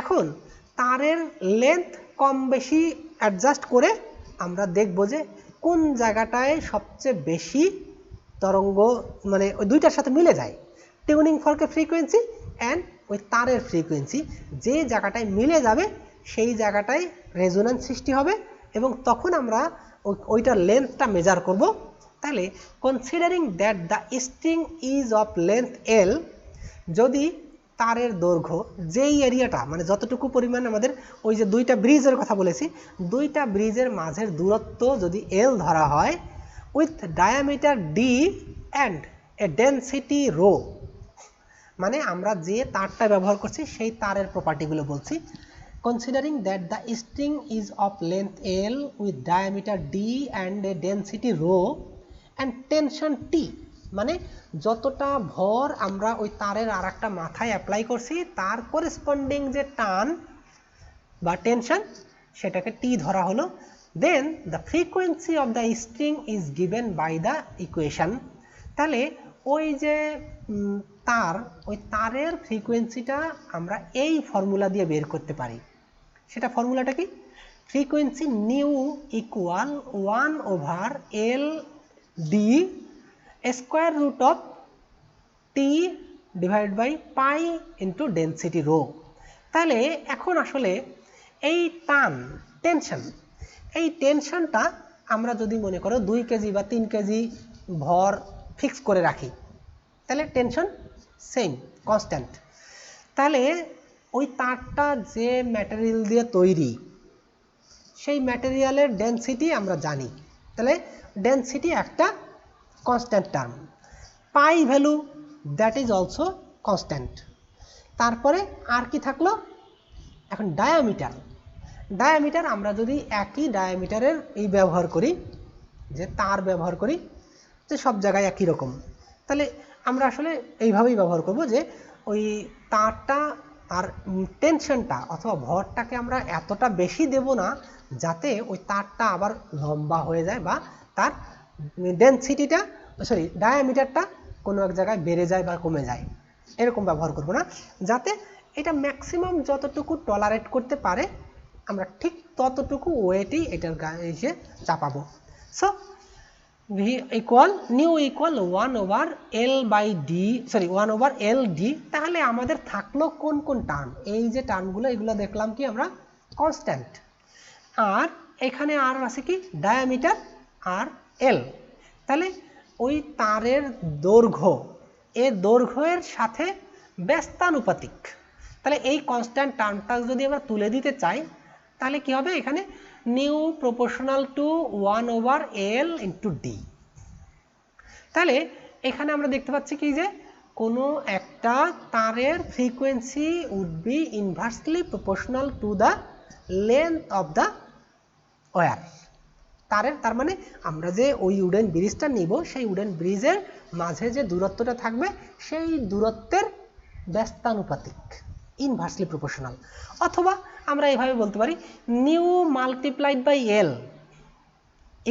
এখন তারের লেন্থ কম বেশি অ্যাডজাস্ট করে আমরা দেখব যে কোন জায়গাটায় সবচেয়ে বেশি তরঙ্গ মানে ওই দুইটার সাথে মিলে যায়, টিউনিং ফর্কের ফ্রিকোয়েন্সি অ্যান্ড ওই তারের ফ্রিকোয়েন্সি, যে জায়গাটায় মিলে যাবে সেই জায়গাটায় রেজোন্যান্স সৃষ্টি হবে এবং তখন আমরা ওইটার লেন্থটা মেজার করব। তাহলে considering that the string is of length এল, যদি তারের দৈর্ঘ্য যেই এরিয়াটা মানে যতটুকু পরিমাণ আমাদের ওই যে দুইটা ব্রিজের কথা বলেছি, দুইটা ব্রিজের মাঝের দূরত্ব যদি এল ধরা হয়, with diameter D and a density rho, মানে আমরা যে তারটা ব্যবহার করছি সেই তারের প্রপার্টিগুলো বলছি। Considering that the string is of length L with diameter D and a density rho and tension T, মানে যতটা ভর আমরা ওই তারের আর একটা মাথায় অ্যাপ্লাই করছি তার করেসপন্ডিং যে টান বা টেনশন সেটাকে টি ধরা হলো। Then the frequency of the string is given by the equation, তাহলে ওই যে তার ওই তারের ফ্রিকোয়েন্সিটা আমরা এই ফর্মুলা দিয়ে বের করতে পারি। সেটা ফর্মুলাটা কি, frequency nu equal 1/L D square root of T divide by pi into density rho. তাহলে এখন আসলে এই টান টেনশন, এই টেনশনটা আমরা যদি মনে করো 2 কেজি বা 3 কেজি ভর ফিক্স করে রাখি, তাহলে টেনশন সেম কনস্ট্যান্ট। তাহলে ওই তারটা যে ম্যাটেরিয়াল দিয়ে তৈরি সেই ম্যাটেরিয়ালের ডেনসিটি আমরা জানি, তাহলে ডেনসিটি একটা constant term, pi value that is also constant. তারপরে আর কি থাকলো, এখন ডায়ামিটার, ডায়ামিটার আমরা যদি একই ডায়ামিটারের এই ব্যবহার করি, যে তার ব্যবহার করি, যে সব জায়গায় একই রকম, তাহলে আমরা আসলে এইভাবেই ব্যবহার করব যে ওই তারটা আর টেনশনটা অথবা ভরটাকে আমরা এতটা বেশি দেব না যাতে ওই তারটা আবার লম্বা হয়ে যায় বা তার ডেনসিটিটা ডায়ামিটারটা কোনো এক জায়গায় বেড়ে যায় বা কমে যায়, এরকম ব্যবহার করব না, যাতে এটা ম্যাক্সিমাম যতটুকু টলারেট করতে পারে আমরা ঠিক ততটুকু ওয়েটই এটার গায়ে এসে চাপাবো। So V equal nu equal 1/L/D, তাহলে আমাদের থাকলো কোন কোন টার্ম, এই যে টার্মগুলো এগুলো দেখলাম কি আমরা কনস্ট্যান্ট, আর এখানে আর আছে কি ডায়ামিটার আর এল, তাহলে ওই তারের দৈর্ঘ্য এর দৈর্ঘ্যের সাথে ব্যস্তানুপাতিক। তাহলে এই কনস্ট্যান্ট টার্মটা যদি আমরা তুলে দিতে চাই তাহলে কি হবে, এখানে new proportional to 1/L × d। তাহলে এখানে আমরা দেখতে পাচ্ছি কি যে কোনো একটা তারের frequency would be inversely proportional to the length of the wire. তার মানে আমরা যে ওই উডেন ব্রিজটা নিব সেই উডেন ব্রিজের মাঝে যে দূরত্বটা থাকবে সেই দূরত্বের ব্যস্তানুপাতিক, ইনভার্সলি প্রপোর্শনাল। অথবা আমরা এভাবে বলতে পারি nu multiplied by L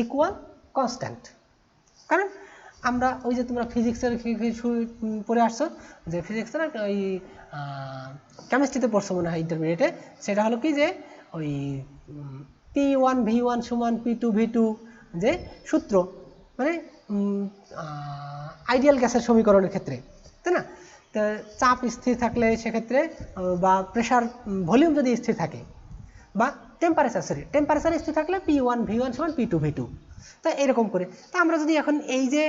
equal constant. কারণ আমরা ওই যে তোমরা ফিজিক্সের পড়ে আসছো যে ফিজিক্সের ওই কেমিস্ট্রিতে পড়ছো মনে হয় ইন্টারমিডিয়েটে, সেটা হলো কি যে ওই P1 V1 সমান P2 V2 যে সূত্র, মানে আইডিয়াল গ্যাসের সমীকরণের ক্ষেত্রে, তাই না? তো চাপ স্থির থাকলে সেক্ষেত্রে বা প্রেশার ভলিউম যদি স্থির থাকে বা টেম্পারেচার স্থির থাকলে P1 V1 সমান P2 V2। তো এরকম করে তা আমরা যদি এখন এই যে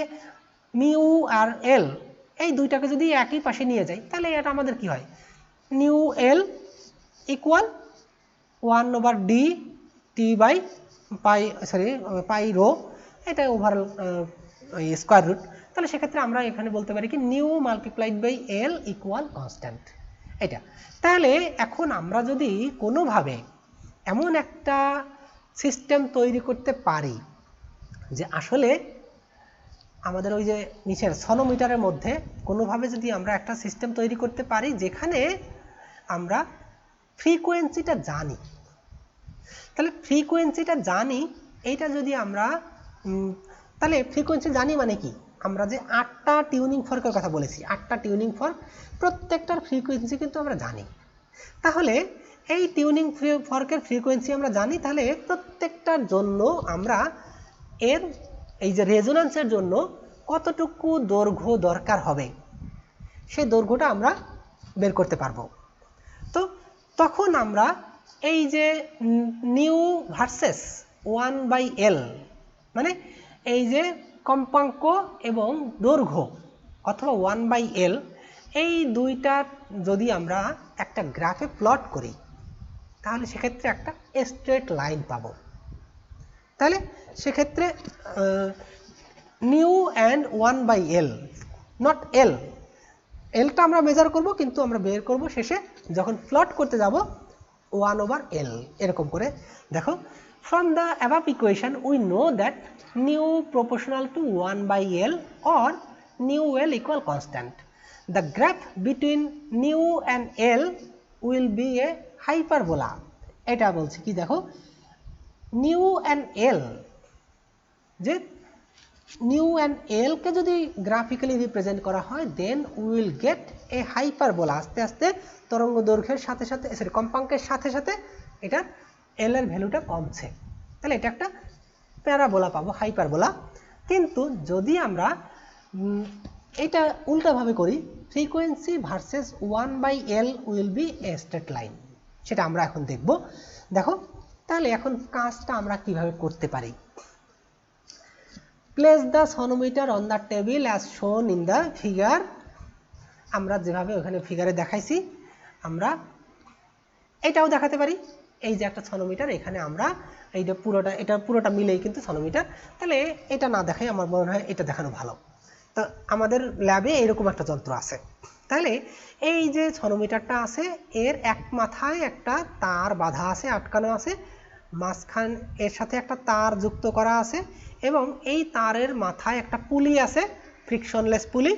মিউ আর এল এই দুইটাকে যদি একই পাশে নিয়ে যাই তাহলে এটা আমাদের কি হয়, nu L equal 1/d t by pi rho, এটা ওভারঅল স্কোয়ার রুট। তাহলে সেক্ষেত্রে আমরা এখানে বলতে পারি কি nu multiplied by L equal constant এটা। তাহলে এখন আমরা যদি কোনোভাবে এমন একটা সিস্টেম তৈরি করতে পারি যে আসলে আমাদের ওই যে নিচের সনোমিটারের মধ্যে কোনোভাবে যদি আমরা একটা সিস্টেম তৈরি করতে পারি যেখানে আমরা ফ্রিকোয়েন্সিটা জানি, তাহলে ফ্রিকোয়েন্সিটা জানি এইটা যদি আমরা তাহলে ফ্রিকোয়েন্সি জানি মানে কি, আমরা যে 8টা টিউনিং ফর্কের কথা বলেছি, 8টা টিউনিং ফর্ক প্রত্যেকটার ফ্রিকোয়েন্সি কিন্তু আমরা জানি। তাহলে এই টিউনিং ফর্কের ফ্রিকোয়েন্সি আমরা জানি, তাহলে প্রত্যেকটার জন্য আমরা এর এই যে রেজোন্যান্সের জন্য কতটুকু দৈর্ঘ্য দরকার হবে সেই দৈর্ঘ্যটা আমরা বের করতে পারবো। তো তখন আমরা এই যে নিউ ভার্সেস 1/L মানে এই যে কম্পাঙ্ক এবং দৈর্ঘ্য অথবা 1/L এই দুইটা যদি আমরা একটা গ্রাফে প্লট করি তাহলে সেক্ষেত্রে একটা স্ট্রেট লাইন পাবো। তাহলে সেক্ষেত্রে নিউ অ্যান্ড 1/L নট এল, এলটা আমরা মেজার করব কিন্তু আমরা বের করব শেষে যখন প্লট করতে যাব 1/L এরকম করে। দেখো from the above equation we know that nu proportional to 1/L or nu L equal constant. The graph between nu and L will be a hyperbola. এটা বলছি কি দেখো নিউ অ্যান্ড এল, যে নিউ অ্যান্ড এল কে যদি graphically represent করা হয় then we will get a hyperbola. আস্তে আস্তে তরঙ্গ দৈর্ঘ্যের সাথে সাথে কম্পাঙ্কের সাথে সাথে এটার এল এর ভ্যালুটা কমছে, তাহলে এটা একটা প্যারাবোলা পাবো, হাইপারবোলা। কিন্তু যদি আমরা এটা উল্টাভাবে করি frequency versus 1/L will B A straight line, সেটা আমরা এখন দেখব। দেখো তাহলে এখন কাজটা আমরা কিভাবে করতে পারি। Place the sonometer on the table as shown in the figure. আমরা যেভাবে ওখানে ফিগারে দেখাইছি আমরা এটাও দেখাতে পারি। এই যে একটা সনোমিটার, এখানে আমরা এটা পুরোটা মিলেই কিন্তু সনোমিটার। তাহলে এটা না দেখাই আমার মনে হয় এটা দেখানো ভালো। তো আমাদের ল্যাবে এরকম একটা যন্ত্র আছে। তাহলে এই যে সনোমিটারটা আছে এর এক মাথায় একটা তার বাঁধা আছে, আটকানো আছে, মাঝখান এর সাথে একটা তার যুক্ত করা আছে এবং এই তারের মাথায় একটা পুলি আছে, ফ্রিকশনলেস পুলি।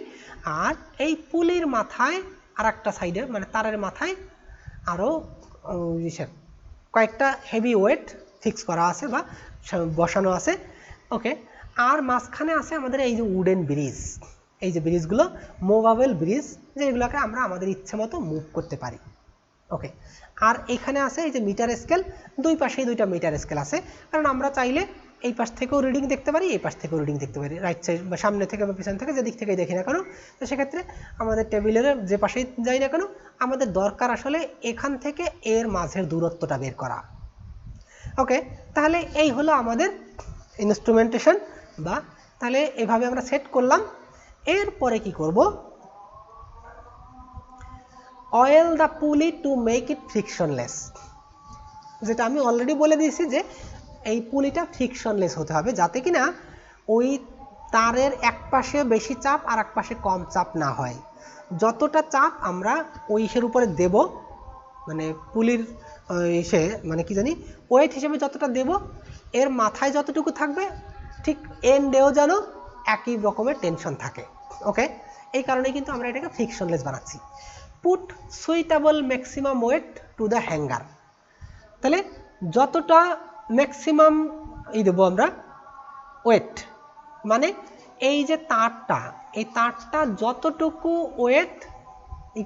আর এই পুলির মাথায় আর একটা সাইডে মানে তারের মাথায় আরও কয়েকটা হেভি ওয়েট ফিক্স করা আছে বা বসানো আছে। ওকে, আর মাঝখানে আছে আমাদের এই যে উডেন ব্রিজ, এই যে ব্রিজগুলো মুভেবল ব্রিজ, যেগুলোকে আমরা আমাদের ইচ্ছে মতো মুভ করতে পারি। ওকে, আর এখানে আছে এই যে মিটার স্কেল, দুই পাশেই দুইটা মিটার স্কেল আছে, কারণ আমরা চাইলে এই পাশ থেকেও রিডিং দেখতে পারি, এই পাশ থেকেও রিডিং দেখতে পারি, রাইট সাইড বা সামনে থেকে বা পিছন থেকে যেদিক থেকেই দেখি না কেন। তো সেক্ষেত্রে আমাদের টেবিলের যে পাশেই যাই না কেন আমাদের দরকার আসলে এখান থেকে এর মাঝের দূরত্বটা বের করা। ওকে, তাহলে এই হলো আমাদের ইনস্ট্রুমেন্টেশন বা তাহলে এভাবে আমরা সেট করলাম। এরপরে কি করব, অয়েল দ্য পুলি টু মেক ইট ফ্রিকশনলেস, যেটা আমি অলরেডি বলে দিয়েছি যে এই পুলিটা ফ্রিকশনলেস হতে হবে, যাতে কিনা ওই তারের এক পাশে বেশি চাপ আর এক পাশে কম চাপ না হয়। যতটা চাপ আমরা ওই ইসের উপরে দেব, মানে পুলির ইসে মানে কি জানি ওয়েট হিসেবে যতটা দেব, এর মাথায় যতটুকু থাকবে ঠিক এন্ডেও যেন একই রকমের টেনশন থাকে। ওকে, এই কারণে কিন্তু আমরা এটাকে ফ্রিকশনলেস বানাচ্ছি। Put suitable maximum weight to the hanger, তাহলে যতটা ম্যাক্সিমাম দেবো আমরা ওয়েট, মানে এই যে তারটা, এই তারটা যতটুকু ওয়েট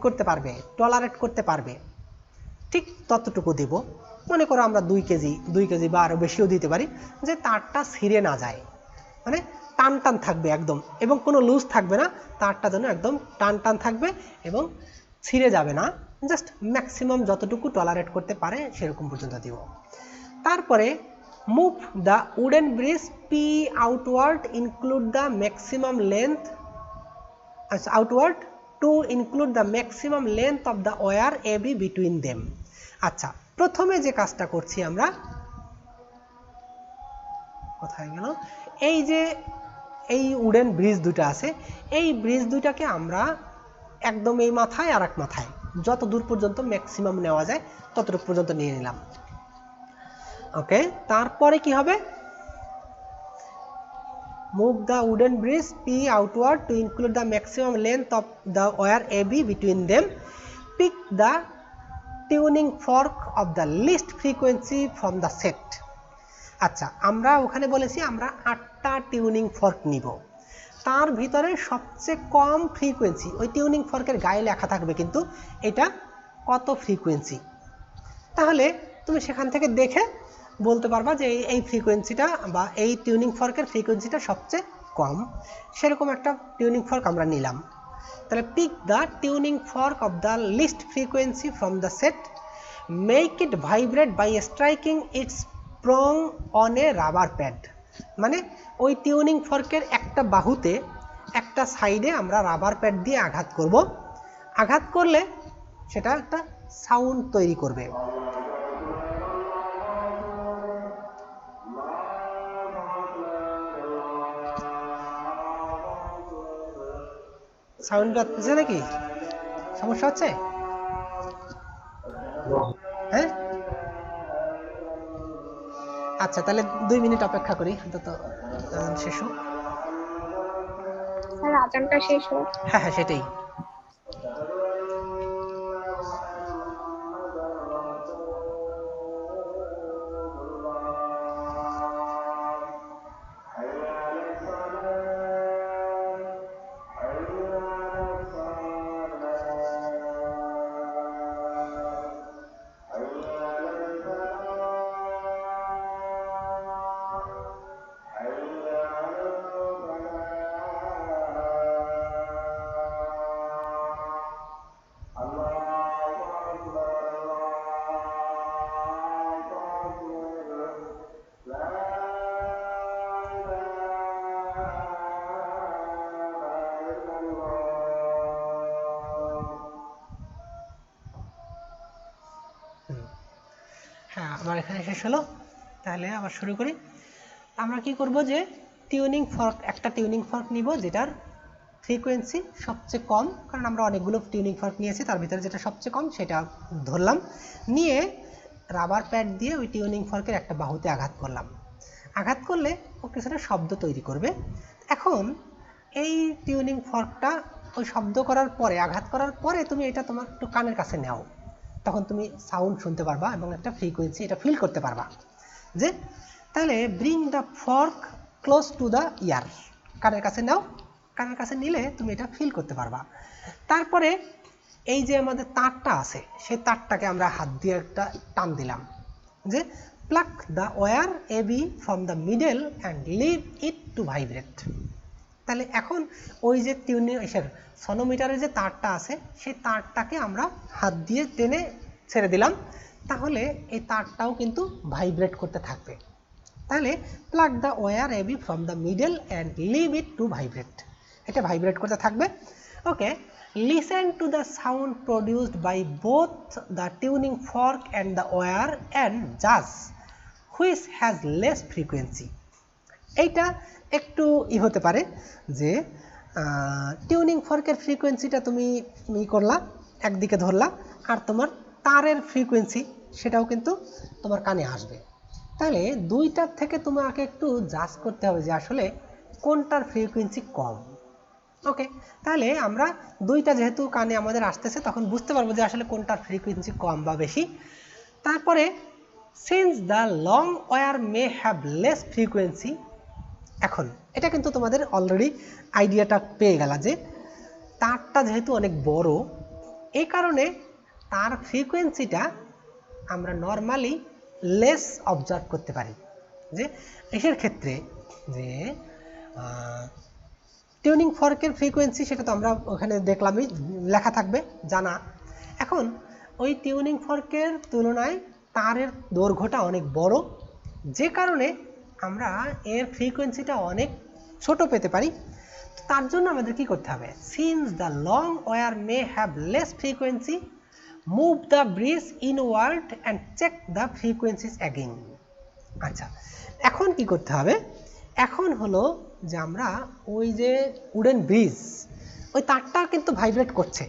করতে পারবে, টলারেট করতে পারবে, ঠিক ততটুকু দেব। মনে করো আমরা 2 কেজি বা আরও বেশিও দিতে পারি, যে তারটা ছিঁড়ে না যায়, মানে টান টান থাকবে একদম, এবং কোনো লুজ থাকবে না, তারটা যেন একদম টান টান থাকবে এবং ছিঁড়ে যাবে না, জাস্ট ম্যাক্সিমাম যতটুকু টলারেট করতে পারে সেরকম পর্যন্ত দিব। তারপরে move the wooden bridge P outward include the maximum length, আচ্ছা outward to include the maximum length of the wire A B between them. আচ্ছা, প্রথমে যে কাজটা করছি আমরা, কোথায় গেল, এই যে এই উডেন ব্রিজ দুটো আছে, এই ব্রিজ দুটাকে আমরা একদম এই মাথায় আর এক মাথায় যত দূর পর্যন্ত ম্যাক্সিমাম নেওয়া যায় ততটুকু পর্যন্ত নিয়ে নিলাম। ওকে, তারপরে কি হবে, move the wooden bridge P outward to include the maximum length of the wire A B between them, pick the tuning fork of the least frequency from the set. আচ্ছা, আমরা ওখানে বলেছি আমরা 8টা টিউনিং ফর্ক নিব, তার ভিতরে সবচেয়ে কম frequency ওই টিউনিং ফর্কের গায়ে লেখা থাকবে কিন্তু এটা কত ফ্রিকোয়েন্সি, তাহলে তুমি সেখান থেকে দেখে বলতে পারবা যে এই ফ্রিকোয়েন্সিটা বা এই টিউনিং ফর্কের ফ্রিকোয়েন্সিটা সবচেয়ে কম, সেরকম একটা টিউনিং ফর্ক আমরা নিলাম। তাহলে pick the tuning fork of the least frequency from the set, make it vibrate by striking its prong on a rubber pad, মানে ওই টিউনিং ফর্কের একটা বাহুতে একটা সাইডে আমরা রাবার প্যাড দিয়ে আঘাত করব, আঘাত করলে সেটা একটা সাউন্ড তৈরি করবে। সাউন্ড পাচ্ছে নাকি, সমস্যা হচ্ছে? হ্যাঁ, আচ্ছা, তাহলে 2 মিনিট অপেক্ষা করি অন্তত শেষ হোক। স্যার আজানটা শেষ হোক। হ্যাঁ হ্যাঁ, সেটাই। হ্যাঁ, আমার এখানে শেষ হলো, তাহলে আবার শুরু করি। আমরা কি করব, যে টিউনিং ফর্ক, একটা টিউনিং ফর্ক নিব যেটার ফ্রিকোয়েন্সি সবচেয়ে কম, কারণ আমরা অনেকগুলো টিউনিং ফর্ক নিয়েছি, তার ভিতরে যেটা সবচেয়ে কম সেটা ধরলাম, নিয়ে রাবার প্যাড দিয়ে ওই টিউনিং ফর্কের একটা বাহুতে আঘাত করলাম। আঘাত করলে ও কিছুটা শব্দ তৈরি করবে। এখন এই টিউনিং ফর্কটা ওই শব্দ করার পরে, আঘাত করার পরে তুমি এটা তোমার একটু কানের কাছে নাও, তখন তুমি সাউন্ড শুনতে পারবা এবং একটা ফ্রিকোয়েন্সি এটা ফিল করতে পারবা। যে তাহলে bring the fork close to the year, কানের কাছে নাও, কানের কাছে নিলে তুমি এটা ফিল করতে পারবা। তারপরে এই যে আমাদের তারটা আছে, সেই তারটাকে আমরা হাত দিয়ে একটা টান দিলাম, যে pluck the wire A B from the middle and leave it to vibrate. তাহলে এখন ওই যে টিউনিং সনোমিটারের যে তারটা আছে, সেই তারটাকে আমরা হাত দিয়ে টেনে ছেড়ে দিলাম, তাহলে এই তারটাও কিন্তু ভাইব্রেট করতে থাকবে। তাহলে plug the wire A B from the middle and leave it to vibrate, এটা ভাইব্রেট করতে থাকবে। Okay, listen to the sound produced by both the tuning fork and the wire and জাজ হুইচ হ্যাজ লেস ফ্রিকোয়েন্সি। এইটা একটু হতে পারে যে tuning ফর্কের ফ্রিকোয়েন্সিটা তুমি করলা, একদিকে ধরলা, আর তোমার তারের ফ্রিকোয়েন্সি সেটাও কিন্তু তোমার কানে আসবে। তাহলে দুইটার থেকে তোমাকে একটু জাজ করতে হবে যে আসলে কোনটার ফ্রিকোয়েন্সি কম। ওকে, তাহলে আমরা দুইটা যেহেতু কানে আমাদের আসতেছে তখন বুঝতে পারবো যে আসলে কোনটার ফ্রিকোয়েন্সি কম বা বেশি। তারপরে since the long wire may have less frequency, এখন এটা কিন্তু তোমাদের অলরেডি আইডিয়াটা পেয়ে গেল যে তারটা যেহেতু অনেক বড়, এই কারণে তার ফ্রিকোয়েন্সিটা আমরা নর্মালি লেস অবজার্ভ করতে পারি। যে এসের ক্ষেত্রে যে টিউনিং ফর্কের ফ্রিকোয়েন্সি সেটা তো আমরা ওখানে দেখলামই, লেখা থাকবে জানা। এখন ওই টিউনিং ফর্কের তুলনায় তারের দৈর্ঘ্যটা অনেক বড়, যে কারণে আমরা এর ফ্রিকোয়েন্সিটা অনেক ছোট পেতে পারি। তার জন্য আমাদের কি করতে হবে, since the long wire may have less frequency move the bridge inward and check the frequencies again. আচ্ছা, এখন কি করতে হবে, এখন হলো যে আমরা ওই যে উডেন ব্রিজ, ওই তারটা কিন্তু ভাইব্রেট করছে,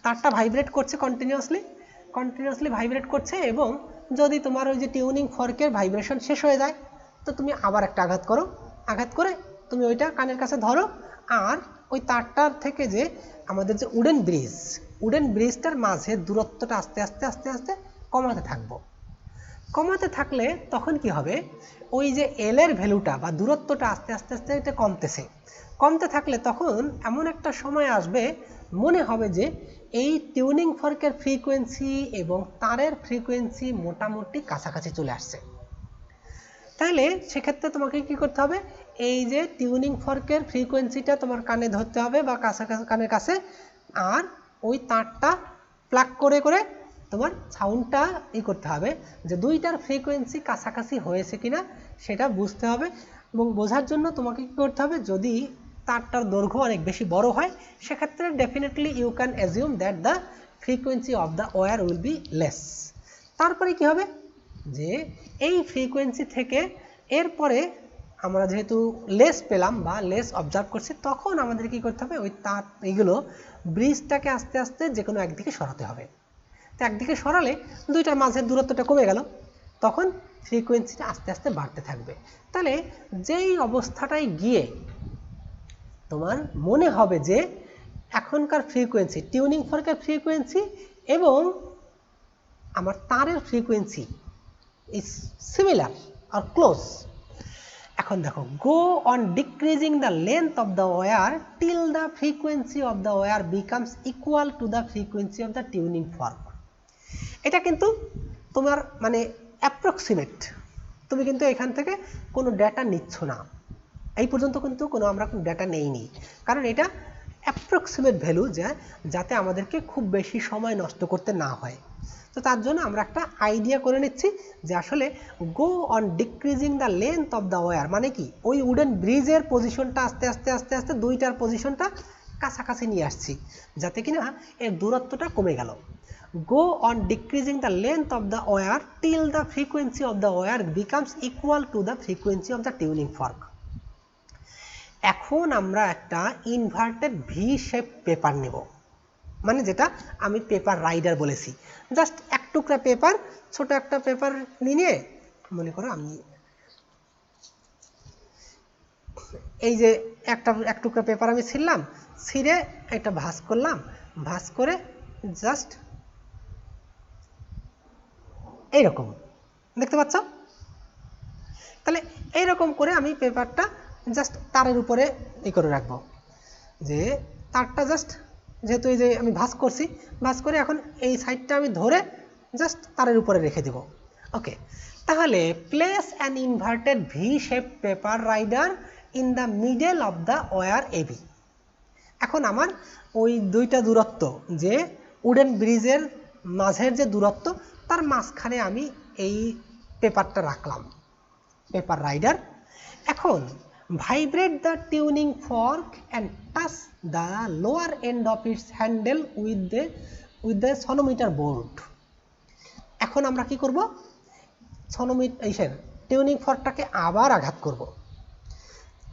তারটা ভাইব্রেট করছে কন্টিনিউয়াসলি ভাইব্রেট করছে, এবং যদি তোমার ওই যে টিউনিং ফর্কের ভাইব্রেশন শেষ হয়ে যায় তো তুমি আবার একটা আঘাত করো, আঘাত করে তুমি ওইটা কানের কাছে ধরো, আর ওই তারটার থেকে যে আমাদের যে উডেন ব্রিজটার মাঝে দূরত্বটা আস্তে আস্তে আস্তে আস্তে কমাতে থাকবো। কমাতে থাকলে তখন কি হবে, ওই যে এল এর ভ্যালুটা বা দূরত্বটা আস্তে আস্তে আস্তে এটা কমতে থাকলে তখন এমন একটা সময় আসবে মনে হবে যে এই টিউনিং ফর্কের ফ্রিকোয়েন্সি এবং তারের ফ্রিকোয়েন্সি মোটামুটি কাছাকাছি চলে আসছে। তাহলে সেক্ষেত্রে তোমাকে কি করতে হবে, এই যে টিউনিং ফর্কের ফ্রিকোয়েন্সিটা তোমার কানে ধরতে হবে বা কানের কাছে, আর ওই তারটা প্লাগ করে করে তোমার সাউন্ডটা করতে হবে যে দুইটার ফ্রিকোয়েন্সি কাছাকাছি হয়েছে কিনা সেটা বুঝতে হবে। এবং বোঝার জন্য তোমাকে কি করতে হবে, যদি তারটার দৈর্ঘ্য অনেক বেশি বড় হয় সেক্ষেত্রে definitely you can assume that the frequency of the wire will be less. তারপরে কি হবে যে এই ফ্রিকোয়েন্সি থেকে এরপরে আমরা যেহেতু লেস পেলাম বা লেস অবজার্ভ করছি, তখন আমাদের কি করতে হবে, ওই তার এইগুলো ব্রিজটাকে আস্তে আস্তে যে কোনো একদিকে সরাতে হবে। তো একদিকে সরালে দুইটার মাঝের দূরত্বটা কমে গেল, তখন ফ্রিকোয়েন্সিটা আস্তে আস্তে বাড়তে থাকবে। তাহলে যেই অবস্থাটায় গিয়ে তোমার মনে হবে যে এখনকার ফ্রিকোয়েন্সি, টিউনিং ফর্কের ফ্রিকোয়েন্সি এবং আমার তারের ফ্রিকোয়েন্সি ইজ সিমিলার আর ক্লোজ। এখন দেখো, go on decreasing the length of the wire till the frequency of the wire becomes equal to the frequency of the tuning fork. এটা কিন্তু তোমার মানে অ্যাপ্রক্সিমেট, তুমি কিন্তু এখান থেকে কোনো ডেটা নিচ্ছ না, এই পর্যন্ত কিন্তু আমরা কোনো ডেটা নেইনি, কারণ এটা অ্যাপ্রক্সিমেট ভ্যালু, যাতে আমাদেরকে খুব বেশি সময় নষ্ট করতে না হয়। তো তার জন্য আমরা একটা আইডিয়া করে নিচ্ছি যে আসলে go on decreasing the length of the wire মানে কি, ওই উডেন ব্রিজের পজিশনটা আস্তে আস্তে আস্তে আস্তে দুইটার পজিশনটা কাছাকাছি নিয়ে আসছি, যাতে কিনা এর দূরত্বটা কমে গেল। Go on decreasing the length of the wire till the frequency of the wire becomes equal to the frequency of the tuning fork. এখন আমরা একটা ইনভার্টেড ভি শেপ পেপার নেব, মানে যেটা আমি পেপার রাইডার বলেছি। জাস্ট এক টুকরা পেপার, ছোট একটা পেপার নিয়ে মনে করো আমি এই যে এক টুকরা পেপার আমি ছিঁড়লাম, ছিঁড়ে একটা ভাঁজ করলাম, ভাঁজ করে জাস্ট এইরকম দেখতে পাচ্ছ। তাহলে এইরকম করে আমি পেপারটা জাস্ট তারের উপরে করে রাখবো, যে তারটা জাস্ট যেহেতু এই যে আমি ভাঁজ করছি, ভাঁজ করে এখন এই সাইডটা আমি ধরে জাস্ট তারের উপরে রেখে দেব। ওকে, তাহলে place an inverted V shape paper rider in the middle of the wire AB. এখন আমার ওই দুইটা দূরত্ব, যে উডেন ব্রিজের মাঝের যে দূরত্ব, তার মাঝখানে আমি এই পেপারটা রাখলাম। Paper rider. এখন vibrate the tuning fork and touch the lower end of its handle with the sonometer board. এখন আমরা কি করব, টিউনিং ফর্কটাকে আবার আঘাত করব।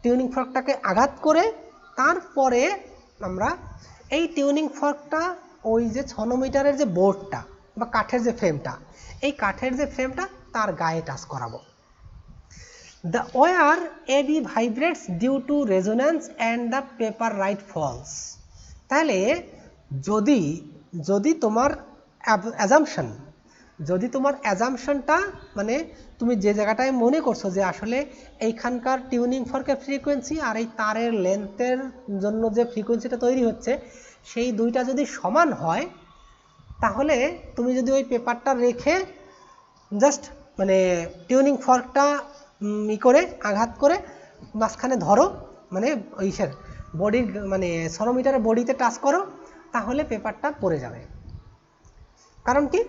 টিউনিং ফর্কটাকে আঘাত করে তারপরে আমরা এই টিউনিং ফর্কটা ওই যে সনোমিটারের যে বোর্ডটা বা কাঠের যে ফ্রেমটা, এই কাঠের যে ফ্রেমটা তার গায়ে টাচ করাবো। The wire AB vibrates due to resonance and the paper right falls. তাহলে যদি তোমার অ্যাজাম্পশনটা মানে তুমি যে জায়গাটায় মনে করছো যে আসলে এইখানকার টিউনিং ফর্কের ফ্রিকোয়েন্সি আর এই তারের লেন্থের জন্য যে ফ্রিকোয়েন্সিটা তৈরি হচ্ছে সেই দুইটা যদি সমান হয়, তাহলে তুমি যদি ওই পেপারটা রেখে জাস্ট মানে টিউনিং ফর্কটা করে আঘাত করে মাঝখানে ধরো, মানে বডির মানে সনোমিটারের বডিতে টাচ করো, তাহলে পেপারটা পড়ে যাবে। কারণ কি,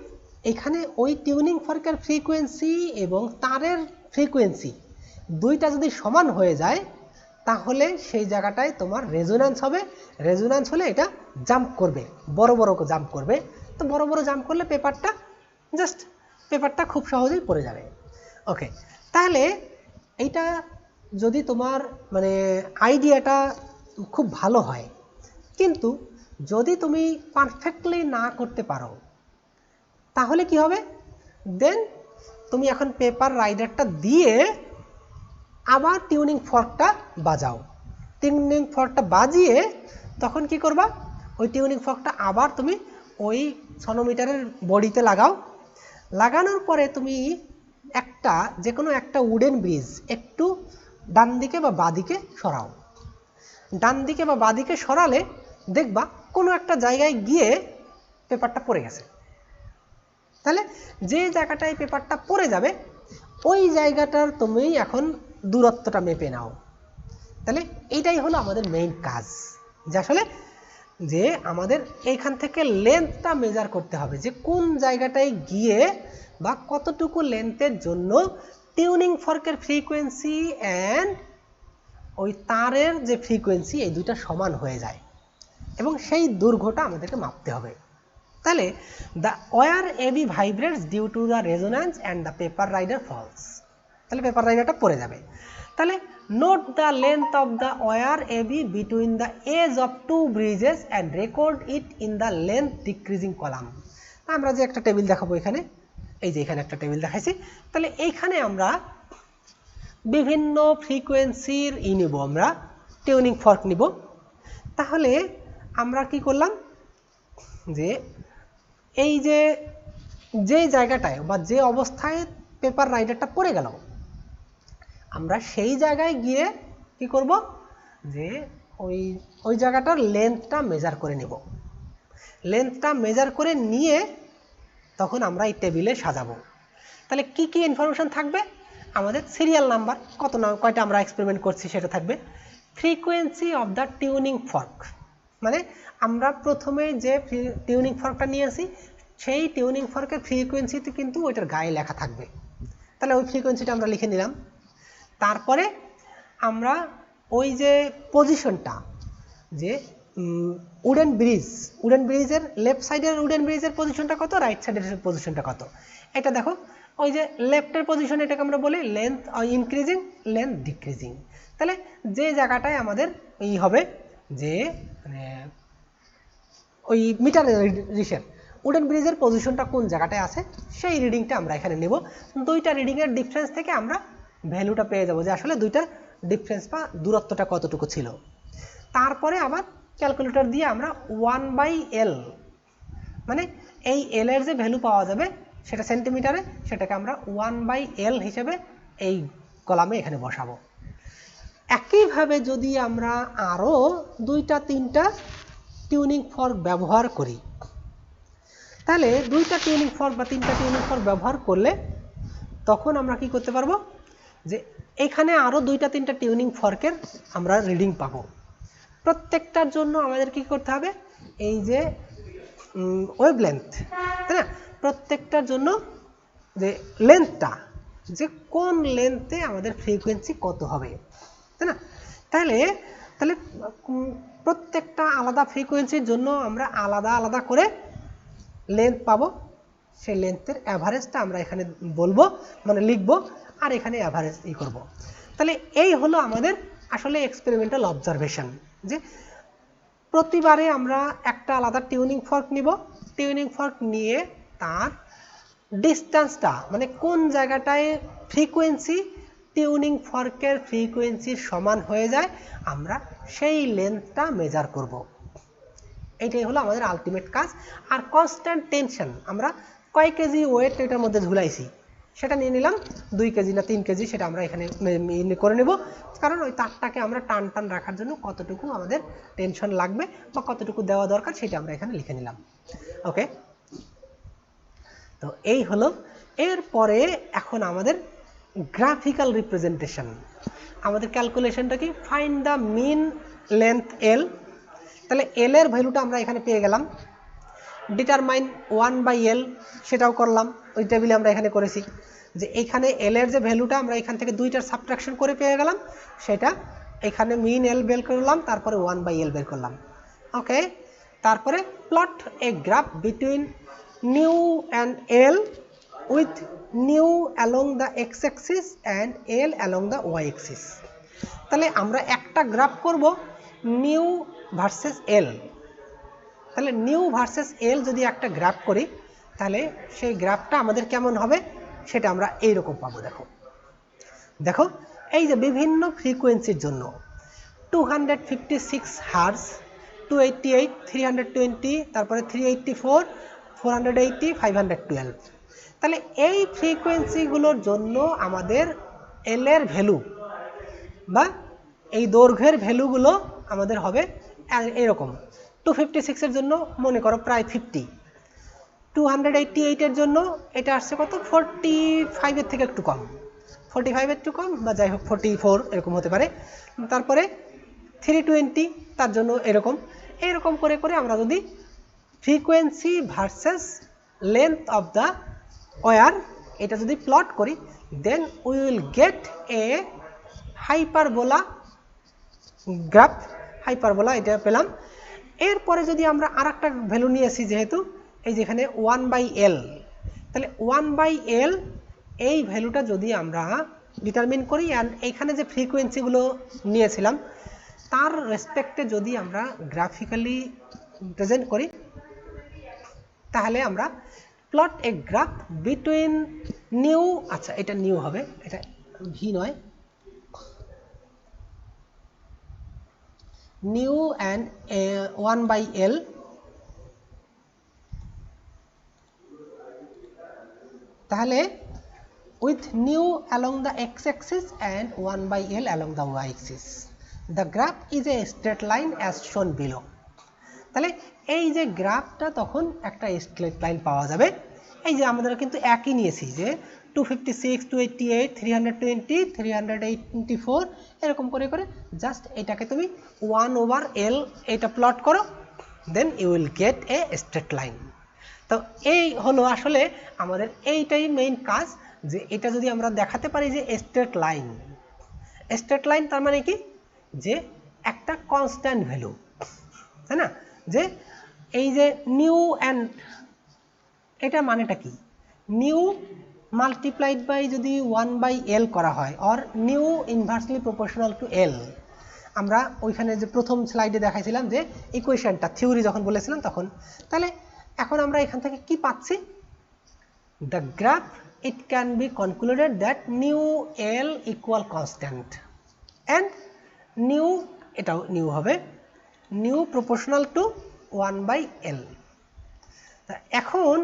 এখানে ওই টিউনিং ফর্কের ফ্রিকোয়েন্সি এবং তারের ফ্রিকোয়েন্সি দুইটা যদি সমান হয়ে যায়, তাহলে সেই জায়গাটায় তোমার রেজোন্যান্স হবে। রেজোন্যান্স হলে এটা জাম্প করবে, বড় বড় জাম্প করবে। তো বড় বড় জাম্প করলে পেপারটা খুব সহজেই পড়ে যাবে। ওকে, তাহলে এইটা যদি তোমার মানে আইডিয়াটা খুব ভালো হয়, কিন্তু যদি তুমি পারফেক্টলি না করতে পারো, তাহলে কি হবে, দেন তুমি এখন পেপার রাইডারটা দিয়ে আবার টিউনিং ফর্কটা বাজাও। টিউনিং ফর্কটা বাজিয়ে তখন কি করবা, ওই টিউনিং ফর্কটা আবার তুমি ওই সনোমিটারের বডিতে লাগাও। লাগানোর পরে তুমি যে কোনো একটা উডেন ব্রিজ একটু ডান দিকে বা বাঁদিকে সরাও। ডান দিকে বা বাঁদিকে সরালে দেখবা কোনো একটা জায়গায় গিয়ে পেপারটা পড়ে গেছে। তাহলে যে জায়গাটায় পেপারটা পড়ে যাবে ওই জায়গাটার তুমি এখন দূরত্বটা মেপে নাও। তাহলে এইটাই হলো আমাদের মেইন কাজ, যে আসলে যে আমাদের এইখান থেকে লেন্থটা মেজার করতে হবে, যে কোন জায়গাটায় গিয়ে বা কতটুকু লেন্থের জন্য টিউনিং ফর্কের ফ্রিকোয়েন্সি অ্যান্ড ওই তারের যে ফ্রিকোয়েন্সি এই দুইটা সমান হয়ে যায়, এবং সেই দৈর্ঘ্যটা আমাদেরকে মাপতে হবে। তাহলে the wire A B vibrates due to the resonance and the paper rider falls. তাহলে পেপার রাইডারটা পড়ে যাবে। তাহলে note the length of the wire A B between the edge of two bridges and record it in the length decreasing column. আমরা যে একটা table দেখাবো এখানে, এই যে এখানে একটা টেবিল দেখাইছি, তাহলে এইখানে আমরা বিভিন্ন ফ্রিকোয়েন্সির নিব, আমরা টিউনিং ফর্ক নিব। তাহলে আমরা কি করলাম, যে এই যে জায়গাটায় বা যে অবস্থায় পেপার রাইডারটা পড়ে গেল, আমরা সেই জায়গায় গিয়ে কি করব, যে ওই জায়গাটার লেন্থটা মেজার করে নেব। লেন্থটা মেজার করে নিয়ে তখন আমরা এই টেবিলে সাজাবো। তাহলে কি কি ইনফরমেশন থাকবে, আমাদের সিরিয়াল নাম্বার কয়টা আমরা এক্সপেরিমেন্ট করছি সেটা থাকবে, frequency of the tuning fork, মানে আমরা প্রথমে যে টিউনিং ফর্কটা নিয়েছি সেই টিউনিং ফর্কের ফ্রিকোয়েন্সিতে কিন্তু ওইটার গায়ে লেখা থাকবে। তাহলে ওই ফ্রিকোয়েন্সিটা আমরা লিখে নিলাম। তারপরে আমরা ওই যে পজিশনটা, যে উডেন ব্রিজের লেফট সাইডের উডেন ব্রিজের পজিশনটা কত, রাইট সাইডের পজিশনটা কত, এটা দেখো। ওই যে লেফটের পজিশন, এটাকে আমরা বলি লেন্থ ইনক্রিজিং, লেন্থ ডিক্রিজিং। তাহলে যে জায়গাটায় আমাদের হবে, যে মানে ওই মিটার রিসের উডেন ব্রিজের পজিশনটা কোন জায়গাটায় আছে সেই রিডিংটা আমরা এখানে নেব। দুইটা রিডিংয়ের ডিফারেন্স থেকে আমরা ভ্যালুটা পেয়ে যাব, যে আসলে দুইটার ডিফারেন্স বা দূরত্বটা কতটুকু ছিল। তারপরে আবার ক্যালকুলেটর দিয়ে আমরা 1/L, মানে এই L এর যে ভ্যালু পাওয়া যাবে সেটা সেন্টিমিটারে, সেটাকে আমরা 1/L হিসেবে এই কলামে এখানে বসাবো। একইভাবে যদি আমরা আরও 2-3টা টিউনিং ফর্ক ব্যবহার করি, তাহলে 2টা টিউনিং ফর্ক বা 3টা টিউনিং ফর্ক ব্যবহার করলে তখন আমরা কি করতে পারবো, যে এখানে আরও 2-3টা টিউনিং ফর্কের আমরা রিডিং পাবো। প্রত্যেকটার জন্য আমাদের কি করতে হবে, এই যে ওয়েভ লেন্থ, তাই না, প্রত্যেকটার জন্য যে লেন্থটা যে কোন লেন্থে আমাদের ফ্রিকোয়েন্সি কত হবে, তাই না? তাহলে তাহলে প্রত্যেকটা আলাদা ফ্রিকোয়েন্সির জন্য আমরা আলাদা আলাদা করে লেন্থ পাবো, সেই লেন্থের অ্যাভারেজটা আমরা এখানে বলবো, মানে লিখবো, আর এখানে অ্যাভারেজ করব। তাহলে এই হলো আমাদের আসলে এক্সপেরিমেন্টাল অবজারভেশন, যে প্রতিবারে আমরা একটা আলাদা টিউনিং ফর্ক নিব, টিউনিং ফর্ক নিয়ে তার ডিস্টেন্সটা, মানে কোন জায়গাটায় ফ্রিকোয়েন্সি টিউনিং ফর্কের ফ্রিকোয়েন্সির সমান হয়ে যায়, আমরা সেই লেন্থটা মেজার করব। এইটাই হলো আমাদের আলটিমেট কাজ। আর কনস্ট্যান্ট টেনশন আমরা কয় কেজি ওয়েট এটার মধ্যে ঝুলাইছি সেটা নিয়ে নিলাম, 2 কেজি না 3 কেজি সেটা আমরা এখানে করে নেব, কারণ ওই তারটাকে আমরা টান টান রাখার জন্য কতটুকু আমাদের টেনশন লাগবে বা কতটুকু দেওয়া দরকার সেটা আমরা এখানে লিখে নিলাম। ওকে, তো এই হলো। এরপরে এখন আমাদের গ্রাফিক্যাল রিপ্রেজেন্টেশন, আমাদের ক্যালকুলেশনটা কি, find the mean length L. তাহলে এল এর ভ্যালুটা আমরা এখানে পেয়ে গেলাম, ডিটারমাইন 1/l সেটাও করলাম, ওই টেবিলে আমরা এখানে করেছি যে এইখানে এল এর যে ভ্যালুটা আমরা এখান থেকে দুইটার সাবট্রাকশন করে পেয়ে গেলাম, সেটা এখানে মিন এল বের করলাম, তারপরে 1/l বের করলাম। ওকে, তারপরে plot a graph between nu and L with nu along the X axis and L along the Y axis. তাহলে আমরা একটা গ্রাফ করব নিউ ভার্সেস এল। তাহলে নিউ ভার্সেস এল যদি একটা গ্রাফ করি তাহলে সেই গ্রাফটা আমাদের কেমন হবে সেটা আমরা এইরকম পাবো। দেখো দেখো এই যে বিভিন্ন ফ্রিকোয়েন্সির জন্য 256 হার্জ, 288, 320, তারপরে 384, 480, 512। তাহলে এই ফ্রিকোয়েন্সিগুলোর জন্য আমাদের এল এর ভ্যালু বা এই দৈর্ঘ্যের ভ্যালুগুলো আমাদের হবে এরকম। 256 এর জন্য মনে করো প্রায় 50, 288 এর জন্য এটা আসছে কত, 45 এর থেকে একটু কম, 45 একটু কম বা যাই হোক 44 এরকম হতে পারে। তারপরে 320 তার জন্য এরকম, এইরকম করে করে আমরা যদি frequency versus length of the wire এটা যদি প্লট করি, then we will get a hyperbola graph. Hyperbola এটা পেলাম। এরপরে যদি আমরা আর একটা ভ্যালু নিয়েছি, যেহেতু এই যেখানে 1/l, তাহলে 1/l এই ভ্যালুটা যদি আমরা ডিটারমিন করি অ্যান্ড এইখানে যে ফ্রিকোয়েন্সিগুলো নিয়েছিলাম তার রেসপেক্টে যদি আমরা গ্রাফিক্যালি প্রেজেন্ট করি, তাহলে আমরা plot a graph between new, আচ্ছা এটা নিউ হবে, এটা ভি নয়, নিউ অ্যান্ড 1/l, তাহলে with new along the x-axis and 1/l along the y-axis. The graph is a straight line as shown below. তাহলে এই যে গ্রাফটা তখন একটা স্ট্রেট লাইন পাওয়া যাবে। এই যে আমাদের কিন্তু একই নিয়েছি যে 256, 288, 320, 384 এরকম করে করে জাস্ট এটাকে তুমি 1/l এটা প্লট করো, then you will get a straight line. তো এই হলো আসলে আমাদের এইটাই মেইন কাজ, যে এটা যদি আমরা দেখাতে পারি যে স্ট্রেট লাইন, স্ট্রেট লাইন তার মানে কি, যে একটা কনস্ট্যান্ট ভ্যালু, তাই না? যে এই যে নিউ অ্যান্ড এটা মানেটা কি, নিউ মাল্টিপ্লাইড বাই যদি 1/l করা হয়, or nu inversely proportional to L. আমরা ওইখানে যে প্রথম স্লাইডে দেখাইছিলাম যে ইকুয়েশনটা থিওরি যখন বলেছিলাম তখন, তাহলে এখন আমরা এখান থেকে কি পাচ্ছি, the graph it can be concluded that new l equal constant and new, এটাও নিউ হবে, নিউ প্রপোর্শনাল টু 1/l। এখন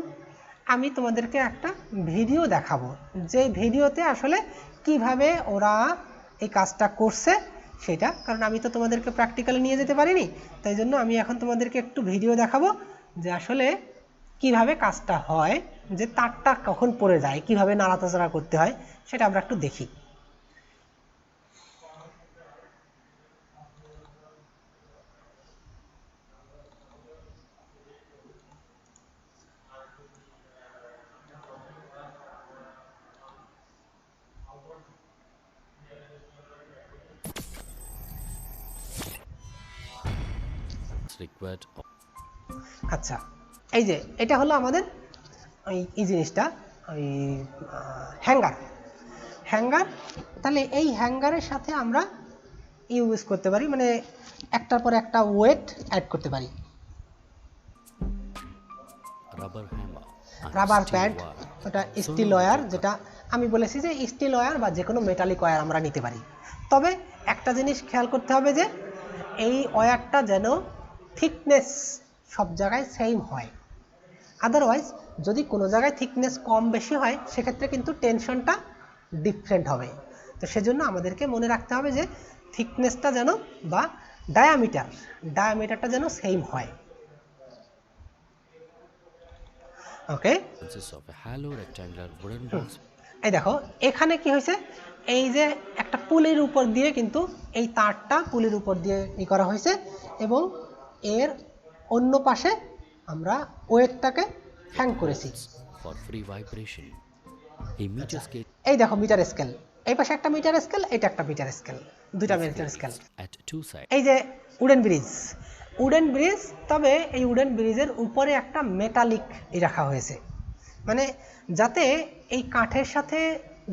আমি তোমাদেরকে একটা ভিডিও দেখাবো, যে ভিডিওতে আসলে কিভাবে ওরা এই কাজটা করছে সেটা, কারণ আমি তো তোমাদেরকে প্র্যাকটিক্যালি নিয়ে যেতে পারিনি, তাই জন্য আমি এখন তোমাদেরকে একটু ভিডিও দেখাবো যে আসলে কিভাবে কাজটা হয়, যে তারটা কখন পড়ে যায়, কিভাবে নাড়াচাড়া করতে হয় সেটা আমরা একটু দেখি। required. আচ্ছা, এই যে এটা হলো আমাদের এই জিনিসটা, ওই হ্যাঙ্গার। তাহলে এই হ্যাঙ্গারের সাথে আমরা ইউজ করতে পারি, মানে একটার পর একটা ওয়েট অ্যাড করতে পারি। Rubber hammer. And rubber steel pad, wire. ওটা স্টিল ওয়্যার, যেটা আমি বলেছি যে স্টিল ওয়্যার বা যে কোনো মেটালিক ওয়্যার আমরা নিতে পারি। তবে একটা জিনিস খেয়াল করতে হবে যে এই ওয়্যারটা যেন থিকনেস সব জায়গায় সেম হয়। আদারওয়াইজ যদি কোনো জায়গায় থিকনেস কম বেশি হয় সেক্ষেত্রে কিন্তু টেনশনটা ডিফারেন্ট হবে। তো সেজন্য আমাদেরকে মনে রাখতে হবে যে থিকনেসটা যেন বা ডায়ামিটারটা যেন সেম হয়। ওকে, Consists of a hollow rectangular wooden box. এই দেখো এখানে কি হয়েছে, এই যে একটা পুলির উপর দিয়ে কিন্তু এই তারটা পুলির উপর দিয়ে করা হয়েছে এবং এর অন্য পাশে আমরা ওয়েটটাকে হ্যাং করেছি। For free vibration. A meter scale এই দেখো মিটার স্কেল, এই পাশে একটা মিটার স্কেল, এটা একটা মিটার স্কেল, দুইটা metre scale. at two sides. এই যে উডেন ব্রিজ, তবে এই উডেন ব্রিজের উপরে একটা মেটালিক রাখা হয়েছে, মানে যাতে এই কাঠের সাথে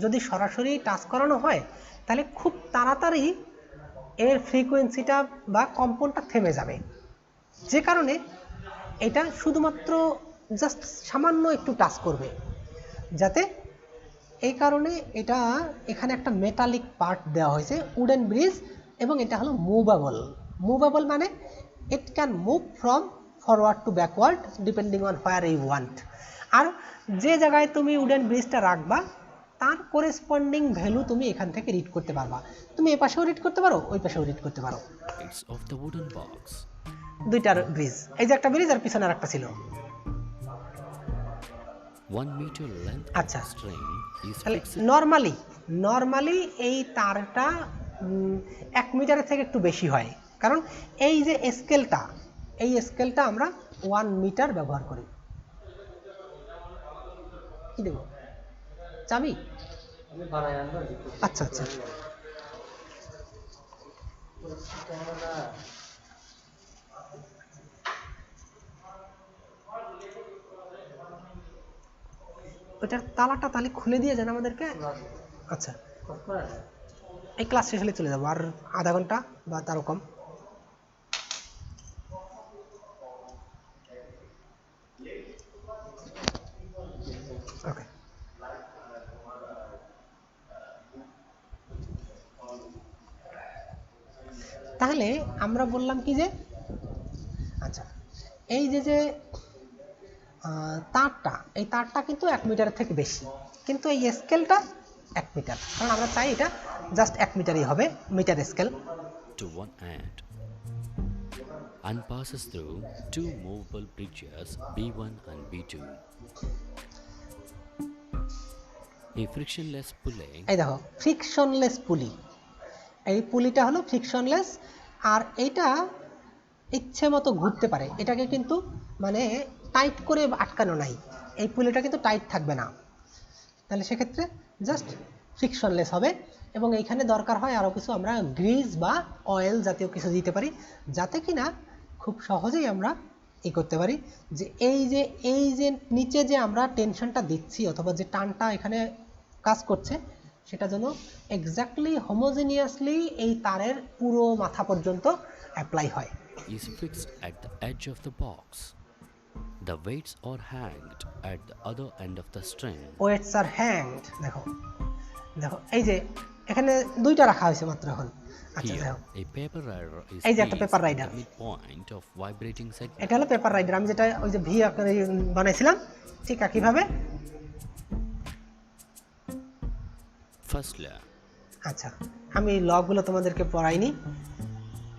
যদি সরাসরি টাচ করানো হয় তাহলে খুব তাড়াতাড়ি এর ফ্রিকোয়েন্সিটা বা কম্পনটা থেমে যাবে, যে কারণে এটা শুধুমাত্র জাস্ট সামান্য একটু টাচ করবে, যাতে এই কারণে এটা এখানে একটা মেটালিক পার্ট দেওয়া হয়েছে উডেন ব্রিজ। এবং এটা হলো মুভেবল মানে it can move from forward to backward depending on where you want. আর যে জায়গায় তুমি উডেন ব্রিজটা রাখবা তার করেসপন্ডিং ভ্যালু তুমি এখান থেকে রিড করতে পারবা। তুমি এ পাশেও রিড করতে পারো, ওই পাশেও রিড করতে পারো। Sides of the wooden box. দুইটার ব্রিজ, এই যে একটা ব্রিজ আর পিছনে আর একটা ছিল। 1 meter length of আচ্ছা, string is তাহলে fixed নর্মালি এই তারটা 1 মিটারের থেকে একটু বেশি হয়, কারণ এই যে স্কেলটা আমরা 1 মিটার ব্যবহার করি। কি দেব চাবি? আচ্ছা, ওটার তালাটা তাহলে খুলে দিয়ে যান আমাদেরকে। আচ্ছা, এই ক্লাস শেষ হলে চলে যাবো, আর আধা ঘন্টা বা তারও কম। ওকে, তাহলে আমরা বললাম কি যে আচ্ছা এই যে এই তারটা কিন্তু 1 মিটারের থেকে বেশি, কিন্তু এই স্কেলটা 1 মিটার, কারণ আমরা চাই এটা জাস্ট 1 মিটারই হবে, metre scale. to one end and passes through two movable bridges B1 and B2. A frictionless pulley এই দেখো ফ্রিকশনলেস পুলি, এই পুলিটা হলো ফ্রিকশনলেস, আর এইটা ইচ্ছে মতো ঘুরতে পারে, এটাকে কিন্তু মানে টাইট করে আটকানো নাই, এই পুলিটা কিন্তু টাইট থাকবে না। তাহলে সেক্ষেত্রে জাস্ট ফ্রিকশনলেস হবে। এবং এইখানে দরকার হয় আরও কিছু আমরা গ্রিজ বা অয়েল জাতীয় কিছু দিতে পারি, যাতে কিনা খুব সহজেই আমরা করতে পারি যে এই যে নিচে যে আমরা টেনশনটা দিচ্ছি অথবা যে টানটা এখানে কাজ করছে সেটা যেন এক্স্যাক্টলি হোমোজেনিয়াসলি এই তারের পুরো মাথা পর্যন্ত অ্যাপ্লাই হয়। is fixed at the edge of the box. The weights are hanged at the other end of the string. Weights are hanged, দেখো এই যে এখানে দুইটা রাখা হয়েছে মাত্র এখন। আচ্ছা, Here, দেখো a paper rider is এই যে একটা placed paper at rider। the midpoint of vibrating segment. এটা হলো পেপার রাইডার, আমি যেটা ওই যে ভি আকারে বানাইছিলাম ঠিক একইভাবে। First layer. আচ্ছা, আমি লগুলো তোমাদেরকে পড়াইনি,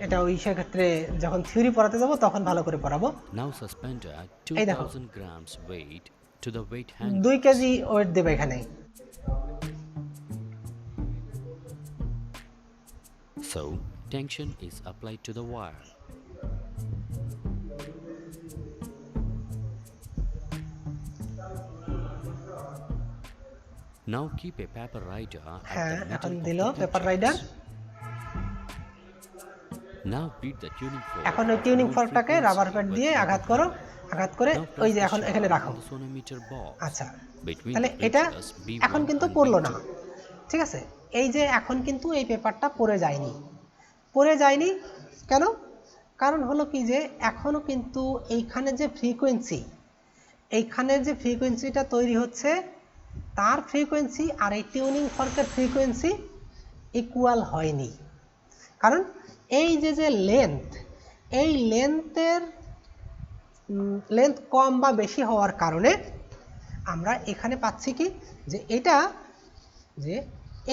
এটা ওই সেক্ষেত্রে যখন থিওরি পড়াতে যাব তখন ভালো করে পড়াবো। Now suspend a এই দেখো 2000 grams weight to the weight hanger. 2 KG weight দেবে এখানে। So, tension is applied to the wire. Now keep a paper rider at হ্যাঁ, the এখন middle of দিল the paper bridges. Rider. Now beat the tuning fork. এখন ওই of tuning low ফর্কটাকে frequency rubber pad with দিয়ে the rubber আঘাত করো, hammer. আঘাত করে Now ওই press যে the এখন এখানে shaft রাখো। on the sonometer box আচ্ছা, between তাহলে the এটা bridges এখন B1 কিন্তু and পড়লো B2. না, ঠিক আছে? এই যে এখন কিন্তু এই পেপারটা পড়ে যায়নি, পড়ে যায়নি কেন? কারণ হলো কি যে এখনো কিন্তু এইখানে যে ফ্রিকোয়েন্সি, এইখানে যে ফ্রিকোয়েন্সিটা তৈরি হচ্ছে তার ফ্রিকোয়েন্সি আর এই টিউনিং ফর্কের ফ্রিকোয়েন্সি ইকুয়াল হয়নি। কারণ এই যে যে লেন্থ, এই লেন্থ কম বা বেশি হওয়ার কারণে আমরা এখানে পাচ্ছি কি যে এটা যে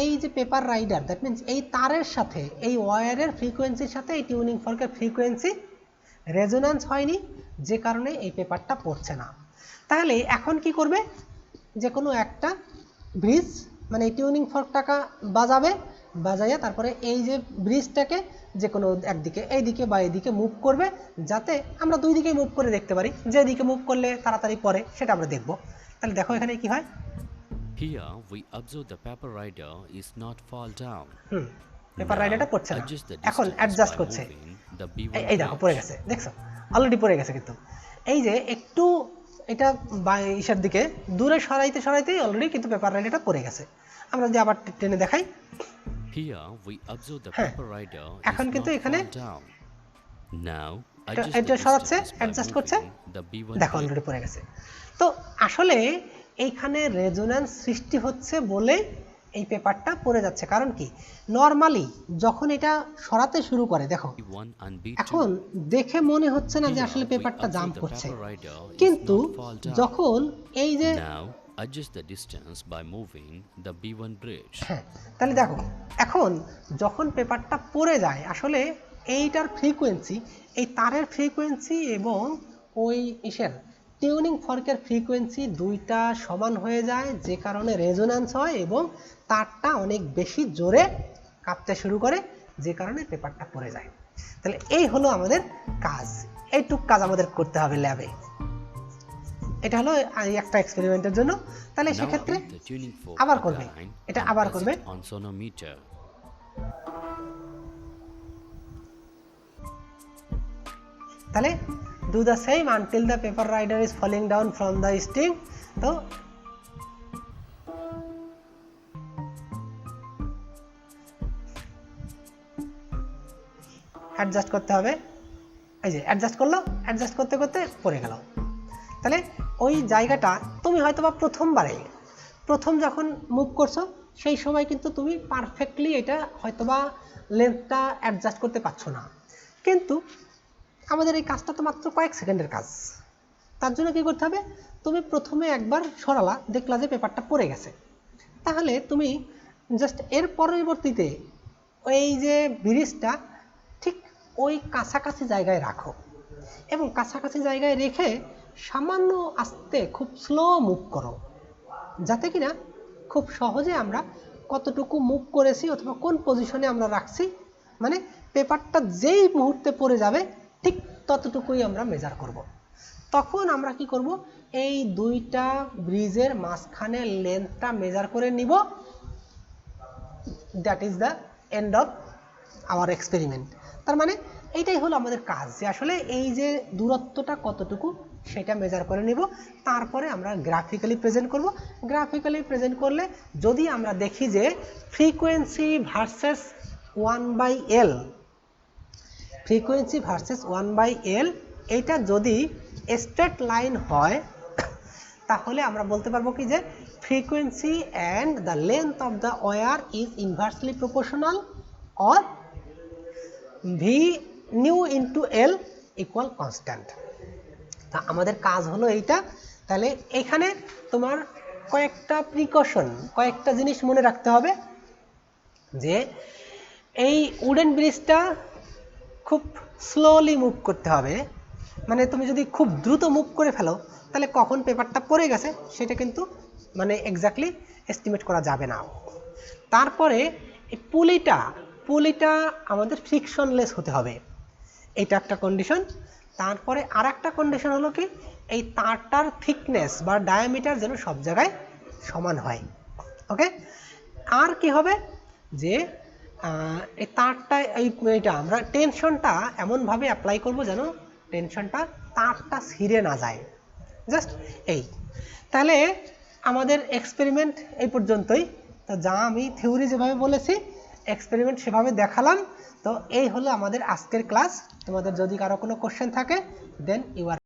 এই যে পেপার রাইডার, দ্যাট মিনস এই তারের সাথে এই ওয়্যারের ফ্রিকোয়েন্সির সাথে এই টিউনিং ফর্কের ফ্রিকোয়েন্সি রেজোন্যান্স হয়নি, যে কারণে এই পেপারটা পড়ছে না। তাহলে এখন কি করবে, যে কোনো একটা ব্রিজ মানে এই টিউনিং ফর্কটাকে বাজাবে, বাজাইয়া তারপরে এই যে ব্রিজটাকে যে কোনো একদিকে এইদিকে বা এইদিকে মুভ করবে, যাতে আমরা দুই দিকেই মুভ করে দেখতে পারি, যেদিকে মুভ করলে তাড়াতাড়ি পড়ে সেটা আমরা দেখব। তাহলে দেখো এখানে কি হয়, Here we observe the paper rider is not fall down. Paper রাইডারটা পড়ছে না, Adjust the এখন distance অ্যাডজাস্ট by করছে। moving the B1 এই দেখো পড়ে গেছে, দেখছো অলরেডি পড়ে গেছে। কিন্তু এই যে একটু এটা ইসের দিকে দূরে সরাইতে সরাইতেই অলরেডি কিন্তু পেপার রাইডারটা পড়ে গেছে। আমরা যদি আবার টেনে দেখাই, Here we observe the হ্যাঁ, paper rider is এখন not কিন্তু এখানে fall down. Now এটা adjust the সরাচ্ছে, distance by adjust করছে, moving the B1 দেখো bridge. অলরেডি পড়ে গেছে। তো আসলে এইখানে রেজোন্যান্স সৃষ্টি হচ্ছে বলে এই পেপারটা পড়ে যাচ্ছে। কারণ কি, নরমালি যখন এটা সরাতে শুরু করে দেখো B1 and B2. এখন দেখে মনে হচ্ছে না যে Here আসলে we পেপারটা observe জাম্প the করছে, paper rider is কিন্তু not fall down. যখন এই যে Now adjust the distance by moving the B1 bridge. হ্যাঁ, তাহলে দেখো এখন যখন পেপারটা পড়ে যায় আসলে এইটার ফ্রিকোয়েন্সি, এই তারের ফ্রিকোয়েন্সি এবং ওই ইসের টিউনিং ফর্কের ফ্রিকোয়েন্সি দুইটা সমান হয়ে যায়, যে কারণে রেজোন্যান্স হয় এবং তারটা অনেক বেশি জোরে কাঁপতে শুরু করে, যে কারণে পেপারটা পড়ে যায়। তাহলে এই হলো আমাদের কাজ, এইটুক কাজ আমাদের করতে হবে ল্যাবে। এটা হলো এই একটা এক্সপেরিমেন্টের জন্য। তাহলে Now সেক্ষেত্রে beat the tuning fork আবার করবে, again এটা and আবার test করবে। it on sonometer. তাহলে do the same until the paper rider is falling down from the string। তো অ্যাডজাস্ট করতে হবে, এই যে অ্যাডজাস্ট করলো, অ্যাডজাস্ট করতে করতে পড়ে গেল। তাহলে ওই জায়গাটা তুমি হয়তোবা প্রথম যখন মুভ করছো সেই সময় কিন্তু তুমি পারফেক্টলি এটা হয়তোবা লেন্থটা অ্যাডজাস্ট করতে পারছো না, কিন্তু আমাদের এই কাজটা তো মাত্র কয়েক সেকেন্ডের কাজ। তার জন্য কি করতে হবে, তুমি প্রথমে একবার সরালা, দেখলা যে পেপারটা পড়ে গেছে, তাহলে তুমি জাস্ট এর পরবর্তীতে ওই যে ব্রিজটা ঠিক ওই কাছাকাছি জায়গায় রাখো এবং কাছাকাছি জায়গায় রেখে সামান্য আস্তে খুব স্লো মুভ করো, যাতে কিনা খুব সহজে আমরা কতটুকু মুভ করেছি অথবা কোন পজিশনে আমরা রাখছি, মানে পেপারটা যেই মুহূর্তে পড়ে যাবে ঠিক ততটুকুই আমরা মেজার করব। তখন আমরা কি করব, এই দুইটা ব্রিজের মাঝখানে লেন্থটা মেজার করে নিব। That is the end of our experiment. তার মানে এইটাই হলো আমাদের কাজ, যে আসলে এই যে দূরত্বটা কতটুকু সেটা মেজার করে নিব, তারপরে আমরা গ্রাফিক্যালি প্রেজেন্ট করব। গ্রাফিক্যালি প্রেজেন্ট করলে যদি আমরা দেখি যে frequency versus 1/L, frequency versus 1/L এইটা যদি স্ট্রেট লাইন হয়, তাহলে আমরা বলতে পারবো কি যে frequency and the length of the where is inversely proportional or V new into L equal constant. তা আমাদের কাজ হলো এইটা। তাহলে এখানে তোমার কয়েকটা প্রিকশন, কয়েকটা জিনিস মনে রাখতে হবে, যে এই উডেন ব্রিজটা খুব স্লোলি মুভ করতে হবে, মানে তুমি যদি খুব দ্রুত মুভ করে ফেলো তাহলে কখন পেপারটা পড়ে গেছে সেটা কিন্তু মানে এক্স্যাক্টলি এস্টিমেট করা যাবে না। তারপরে এই পুলিটা আমাদের ফ্রিকশনলেস হতে হবে, এটা একটা কন্ডিশন। তারপরে আর একটা কন্ডিশন হলো কি, এই তারটার থিকনেস বা ডায়ামিটার যেন সব জায়গায় সমান হয়। ওকে, আর কি হবে, যে এই তারটা এইটা আমরা টেনশনটা এমনভাবে অ্যাপ্লাই করব যেন টেনশনটা তারটা ছিঁড়ে না যায়, জাস্ট এই। তাহলে আমাদের এক্সপেরিমেন্ট এই পর্যন্তই। তো যা আমি থিওরি যেভাবে বলেছি এক্সপেরিমেন্ট সেভাবে দেখালাম। তো এই হলো আমাদের আজকের ক্লাস। তোমাদের যদি কারো কোনো কোশ্চেন থাকে দেন ইউ আর